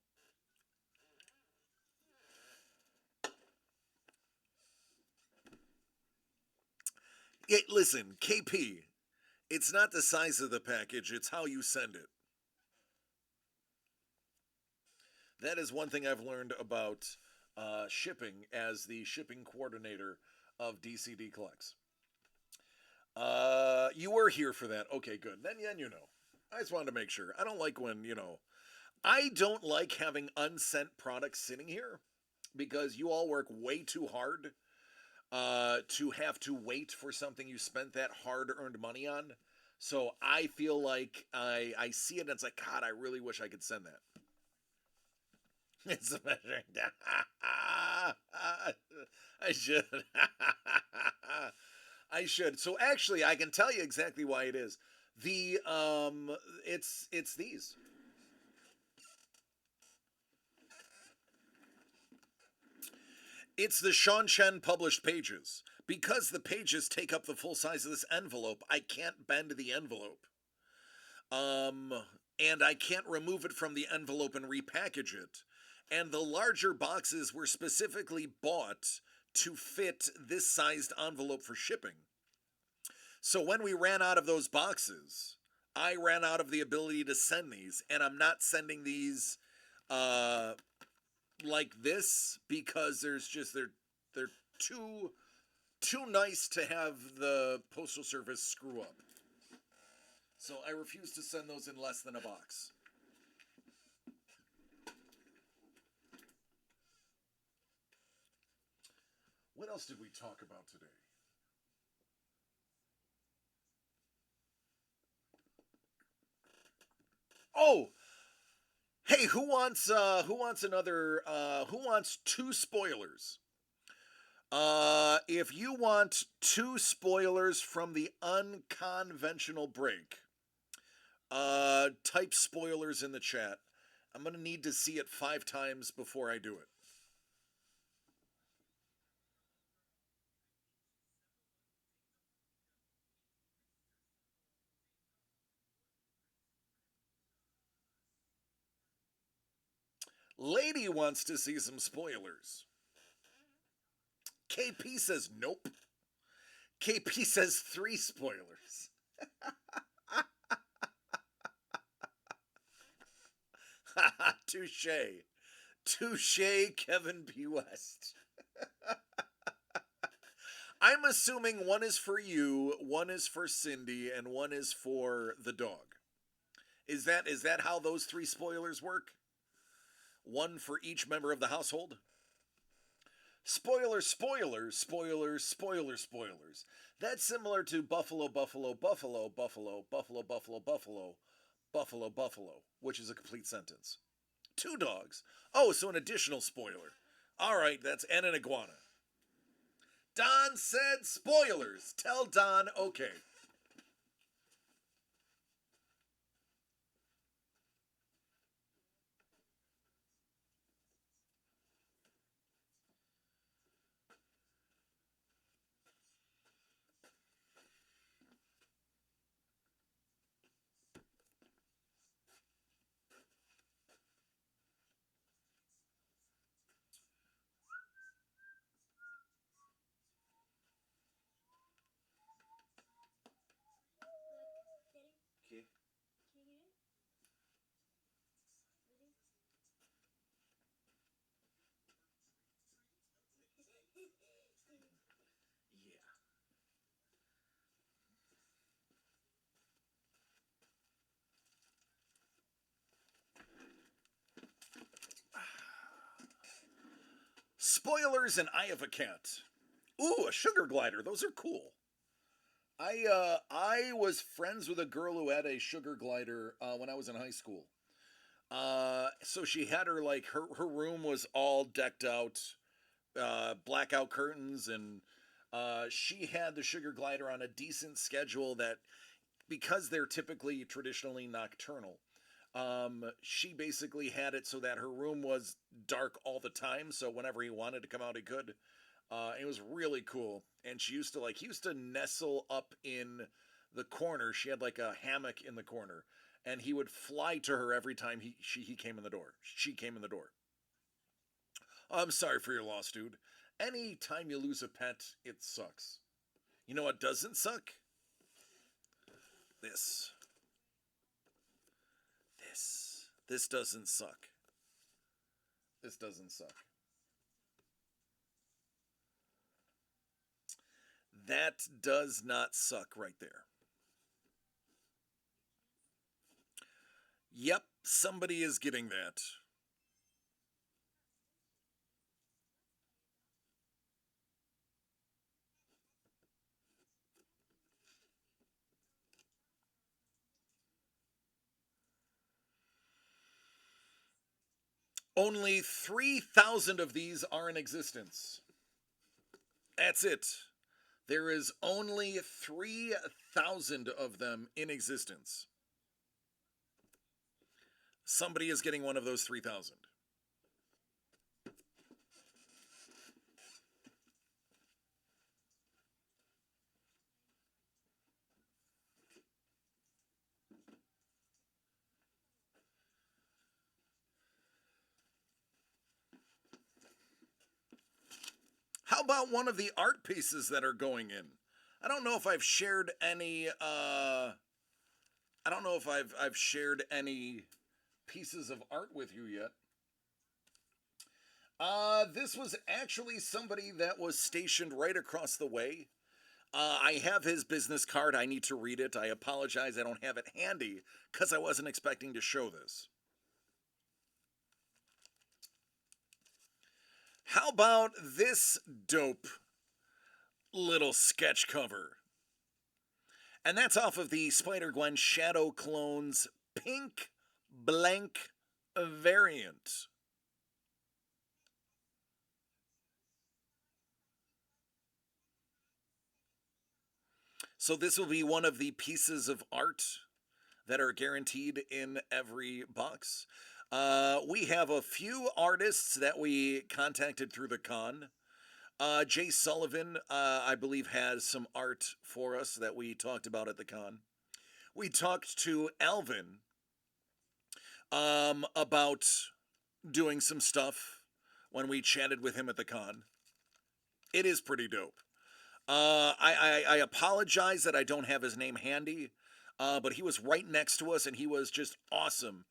Listen, KP, it's not the size of the package, it's how you send it. That is one thing I've learned about shipping as the shipping coordinator of DCD Collects. You were here for that. Okay, good. Then you know. I just wanted to make sure. I don't like when, I don't like having unsent products sitting here, because you all work way too hard to have to wait for something you spent that hard-earned money on. So I feel like I see it and it's like, God, I really wish I could send that. It's a measuring down. I should. I should. So actually, I can tell you exactly why it is. It's these. It's the Sean Chen published pages. Because the pages take up the full size of this envelope, I can't bend the envelope. And I can't remove it from the envelope and repackage it. And the larger boxes were specifically bought to fit this sized envelope for shipping. So when we ran out of those boxes, I ran out of the ability to send these, and I'm not sending these like this, because they're too nice to have the Postal Service screw up. So I refuse to send those in less than a box. What else did we talk about today? Oh, hey, who wants two spoilers? If you want two spoilers from the unconventional break, type spoilers in the chat. I'm gonna need to see it 5 times before I do it. Lady wants to see some spoilers. KP says nope. KP says 3 spoilers. Touche. Touche, Kevin P. West. I'm assuming one is for you, one is for Cindy, and one is for the dog. Is that how those 3 spoilers work? One for each member of the household? Spoilers, spoilers, spoilers, spoilers, spoilers. That's similar to Buffalo, Buffalo, Buffalo, Buffalo, Buffalo, Buffalo, Buffalo, Buffalo, Buffalo, which is a complete sentence. 2 dogs. Oh, so an additional spoiler. All right, that's and an iguana. Don said spoilers. Tell Don okay. Spoilers and Eye of a Cat. Ooh, a sugar glider. Those are cool. I was friends with a girl who had a sugar glider when I was in high school. So she had her like her room was all decked out, blackout curtains, and she had the sugar glider on a decent schedule that because they're typically traditionally nocturnal. She basically had it so that her room was dark all the time, so whenever he wanted to come out, he could. It was really cool, and he used to nestle up in the corner. She had like a hammock in the corner, and he would fly to her every time he came in the door. She came in the door. I'm sorry for your loss, dude. Any time you lose a pet, it sucks. You know what doesn't suck? This. This doesn't suck. This doesn't suck. That does not suck right there. Yep, somebody is getting that. Only 3,000 of these are in existence. That's it. There is only 3,000 of them in existence. Somebody is getting one of those 3,000. How about one of the art pieces that are going in? I don't know if I've shared any. I don't know if I've shared any pieces of art with you yet. This was actually somebody that was stationed right across the way. I have his business card. I need to read it. I apologize. I don't have it handy because I wasn't expecting to show this. How about this dope little sketch cover? And that's off of the Spider-Gwen Shadow Clones Pink Blank variant. So this will be one of the pieces of art that are guaranteed in every box. We have a few artists that we contacted through the con. Jay Sullivan, I believe, has some art for us that we talked about at the con. We talked to Alvin about doing some stuff when we chatted with him at the con. It is pretty dope. I apologize that I don't have his name handy, but he was right next to us and he was just awesome.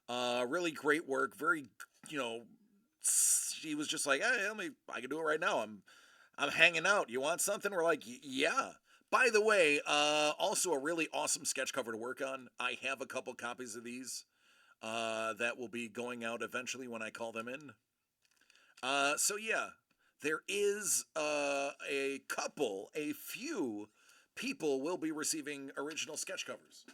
Really great work. Very, you know, he was just like, hey, I can do it right now. I'm hanging out. You want something? We're like, yeah. By the way, also a really awesome sketch cover to work on. I have a couple copies of these that will be going out eventually when I call them in. So yeah, there is a few people will be receiving original sketch covers.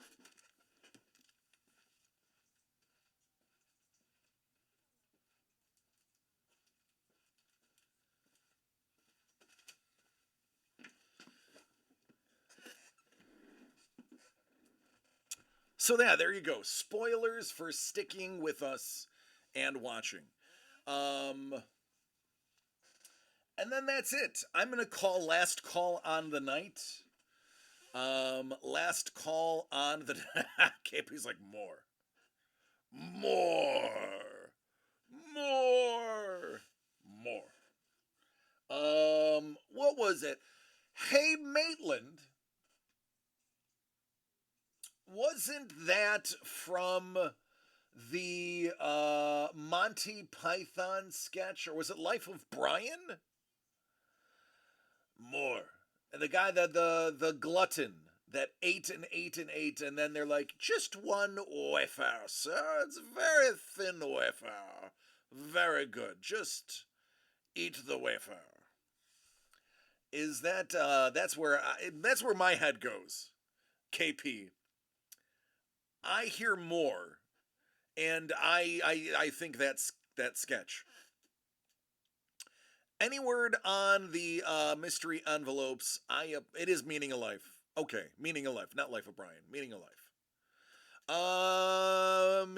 So yeah, there you go. Spoilers for sticking with us and watching. Um, and then that's it. I'm gonna call last call on the night. Last call on the KP's like more, more, more. What was it? Hey Maitland, wasn't that from the Monty Python sketch, or was it Life of Brian? More. And the guy that the glutton that ate and ate and ate, and then they're like, just one wafer, sir. It's very thin wafer. Very good. Just Eat the wafer. Is that that's where my head goes. KP. I hear more, and I think that sketch. Any word on the mystery envelopes? It is Meaning of Life. Okay, Meaning of Life, not Life of Brian. Meaning of Life.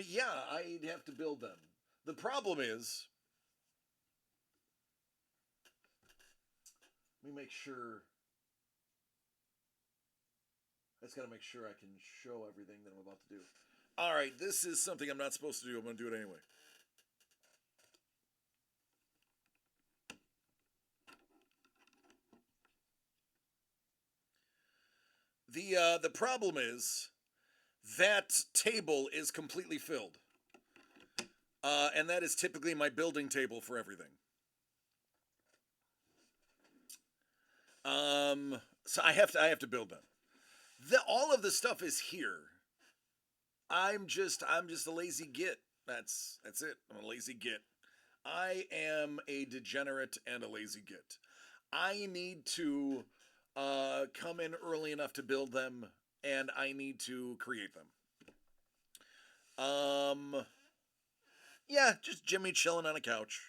Yeah, I'd have to build them. The problem is, let me make sure. I just gotta make sure I can show everything that I'm about to do. All right, this is something I'm not supposed to do. I'm gonna do it anyway. The problem is that table is completely filled, and that is typically my building table for everything. So I have to build them. All of the stuff is here. I'm just a lazy git. That's it. I'm a lazy git. I am a degenerate and a lazy git. I need to come in early enough to build them, and I need to create them. Yeah, just Jimmy chilling on a couch,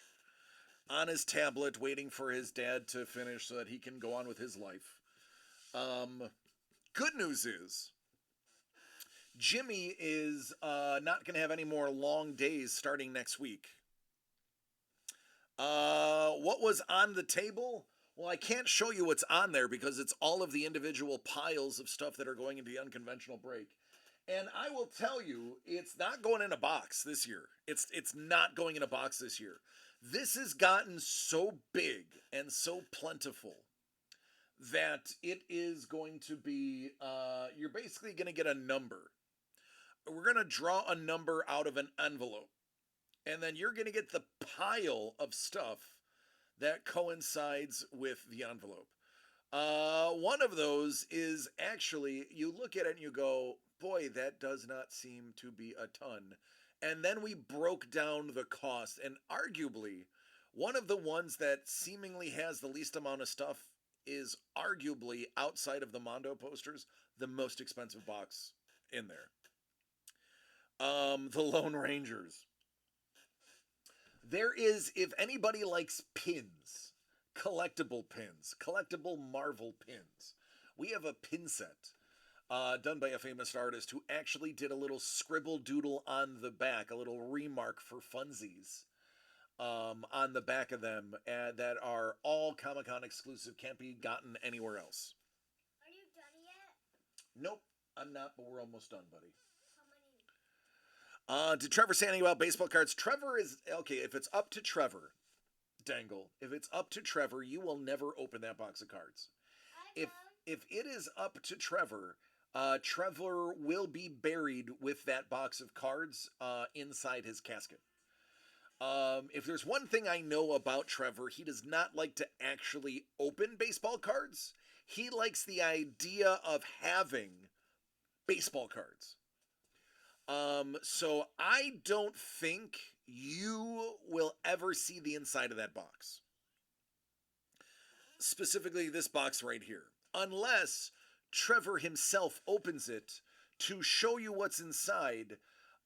on his tablet, waiting for his dad to finish so that he can go on with his life. Good news is, Jimmy is not going to have any more long days starting next week. What was on the table? Well, I can't show you what's on there because it's all of the individual piles of stuff that are going into the unconventional break. And I will tell you, it's not going in a box this year. It's not going in a box this year. This has gotten so big and so plentiful that it is going to be you're basically going to get a number. We're going to draw a number out of an envelope. And then you're going to get the pile of stuff that coincides with the envelope. One of those is actually, you look at it and you go, boy, that does not seem to be a ton. And then we broke down the cost, and arguably, one of the ones that seemingly has the least amount of stuff is arguably, outside of the Mondo posters, the most expensive box in there. The Lone Rangers. There is, if anybody likes pins, collectible Marvel pins, we have a pin set done by a famous artist who actually did a little scribble doodle on the back, a little remark for funsies on the back of them that are all Comic-Con exclusive, can't be gotten anywhere else. Are you done yet? Nope, I'm not, but we're almost done, buddy. How many? Did Trevor say anything about baseball cards? Trevor is, okay, if it's up to Trevor, Dangle, if it's up to Trevor, you will never open that box of cards. If it is up to Trevor, Trevor will be buried with that box of cards inside his casket. If there's one thing I know about Trevor, he does not like to actually open baseball cards. He likes the idea of having baseball cards. So I don't think you will ever see the inside of that box. Specifically this box right here. Unless Trevor himself opens it to show you what's inside,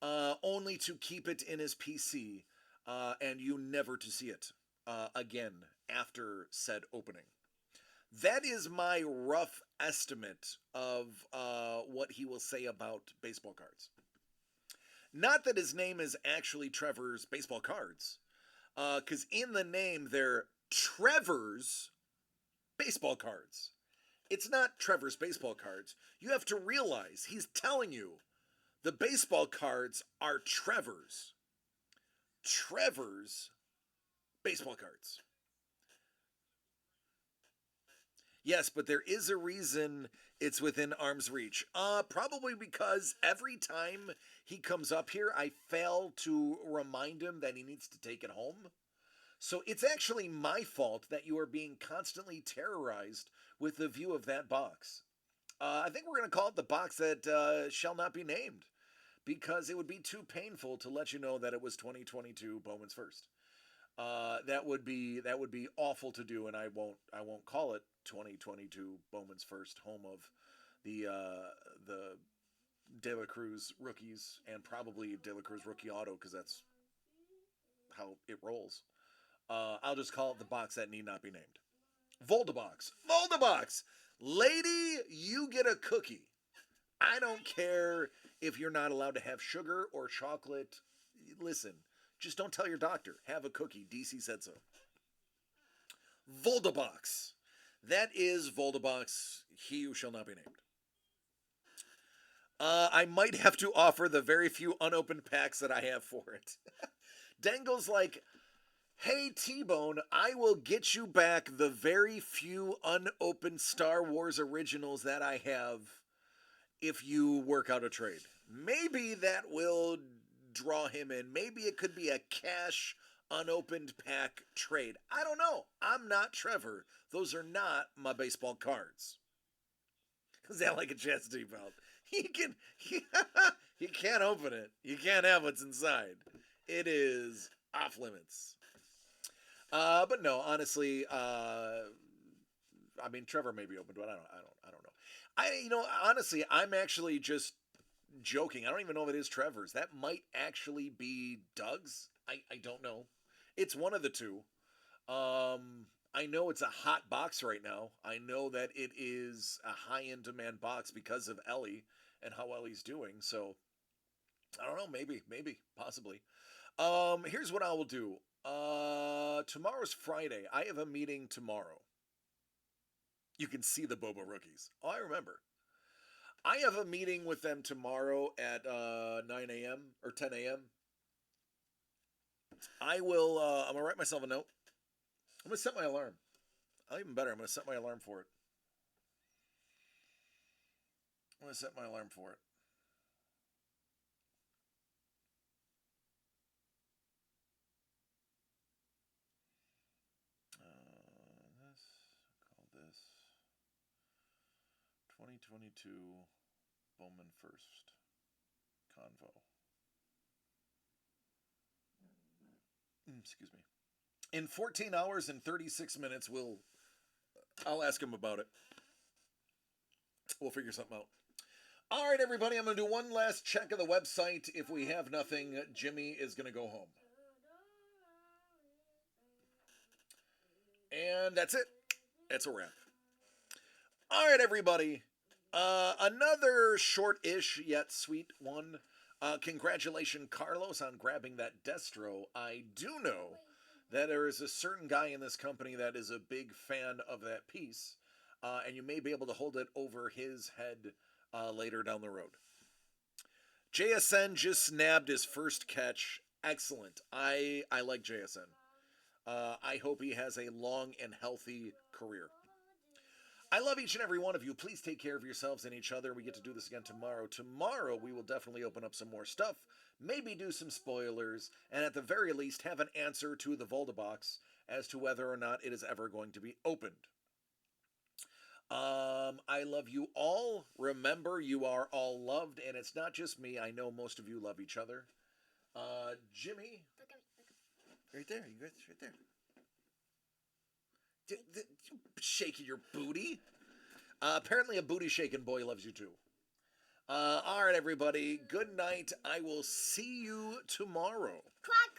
only to keep it in his PC, and you never to see it again after said opening. That is my rough estimate of what he will say about baseball cards. Not that his name is actually Trevor's Baseball Cards, because in the name they're Trevor's Baseball Cards. It's not Trevor's Baseball Cards. You have to realize he's telling you the baseball cards are Trevor's. Trevor's Baseball Cards. Yes, but there is a reason it's within arm's reach. Probably because every time he comes up here, I fail to remind him that he needs to take it home. So it's actually my fault that you are being constantly terrorized with the view of that box. I think we're going to call it the box that shall not be named, because it would be too painful to let you know that it was 2022 Bowman's First. That would be awful to do, and I won't call it 2022 Bowman's First, home of the De La Cruz rookies and probably De La Cruz rookie auto because that's how it rolls. I'll just call it the box that need not be named. Voldabox. Voldabox. Lady, you get a cookie. I don't care if you're not allowed to have sugar or chocolate. Listen, just don't tell your doctor. Have a cookie. DC said so. Voldabox. That is Voldabox. He who shall not be named. I might have to offer the very few unopened packs that I have for it. Dangle's like, hey, T-Bone, I will get you back the very few unopened Star Wars originals that I have if you work out a trade. Maybe that will draw him in. Maybe it could be a cash unopened pack trade. I don't know. I'm not Trevor. Those are not my baseball cards. Is that like a chastity belt? You can't open it. You can't have what's inside. It is off limits. But no, honestly, I mean, Trevor may be open to it. I don't know. Honestly, I'm actually just joking. I don't even know if it is Trevor's. That might actually be Doug's. I don't know. It's one of the two. I know it's a hot box right now. I know that it is a high-end demand box because of Ellie and how Ellie's doing. So, I don't know. Maybe, possibly. Here's what I will do. Tomorrow's Friday. I have a meeting tomorrow. You can see the Bobo rookies. Oh, I remember. I have a meeting with them tomorrow at 9 a.m. or 10 a.m. I'm going to write myself a note. I'm going to set my alarm. Even better, I'm going to set my alarm for it. I'm going to set my alarm for it. This 2022 Bowman First Convo. Excuse me. In 14 hours and 36 minutes, I'll ask him about it. We'll figure something out. All right, everybody, I'm going to do one last check of the website. If we have nothing, Jimmy is going to go home. And that's it. That's a wrap. All right, everybody. Another short-ish yet sweet one. Congratulations, Carlos, on grabbing that Destro. I do know that there is a certain guy in this company that is a big fan of that piece, and you may be able to hold it over his head later down the road. JSN just snabbed his first catch. Excellent. I like JSN. I hope he has a long and healthy career. I love each and every one of you. Please take care of yourselves and each other. We get to do this again tomorrow. Tomorrow, we will definitely open up some more stuff, maybe do some spoilers, and at the very least, have an answer to the Voldabox as to whether or not it is ever going to be opened. I love you all. Remember, you are all loved, and it's not just me. I know most of you love each other. Jimmy. Right there. You got right there. Shaking your booty. Apparently a booty shaking boy loves you too. All right, everybody. Good night. I will see you tomorrow. Quack.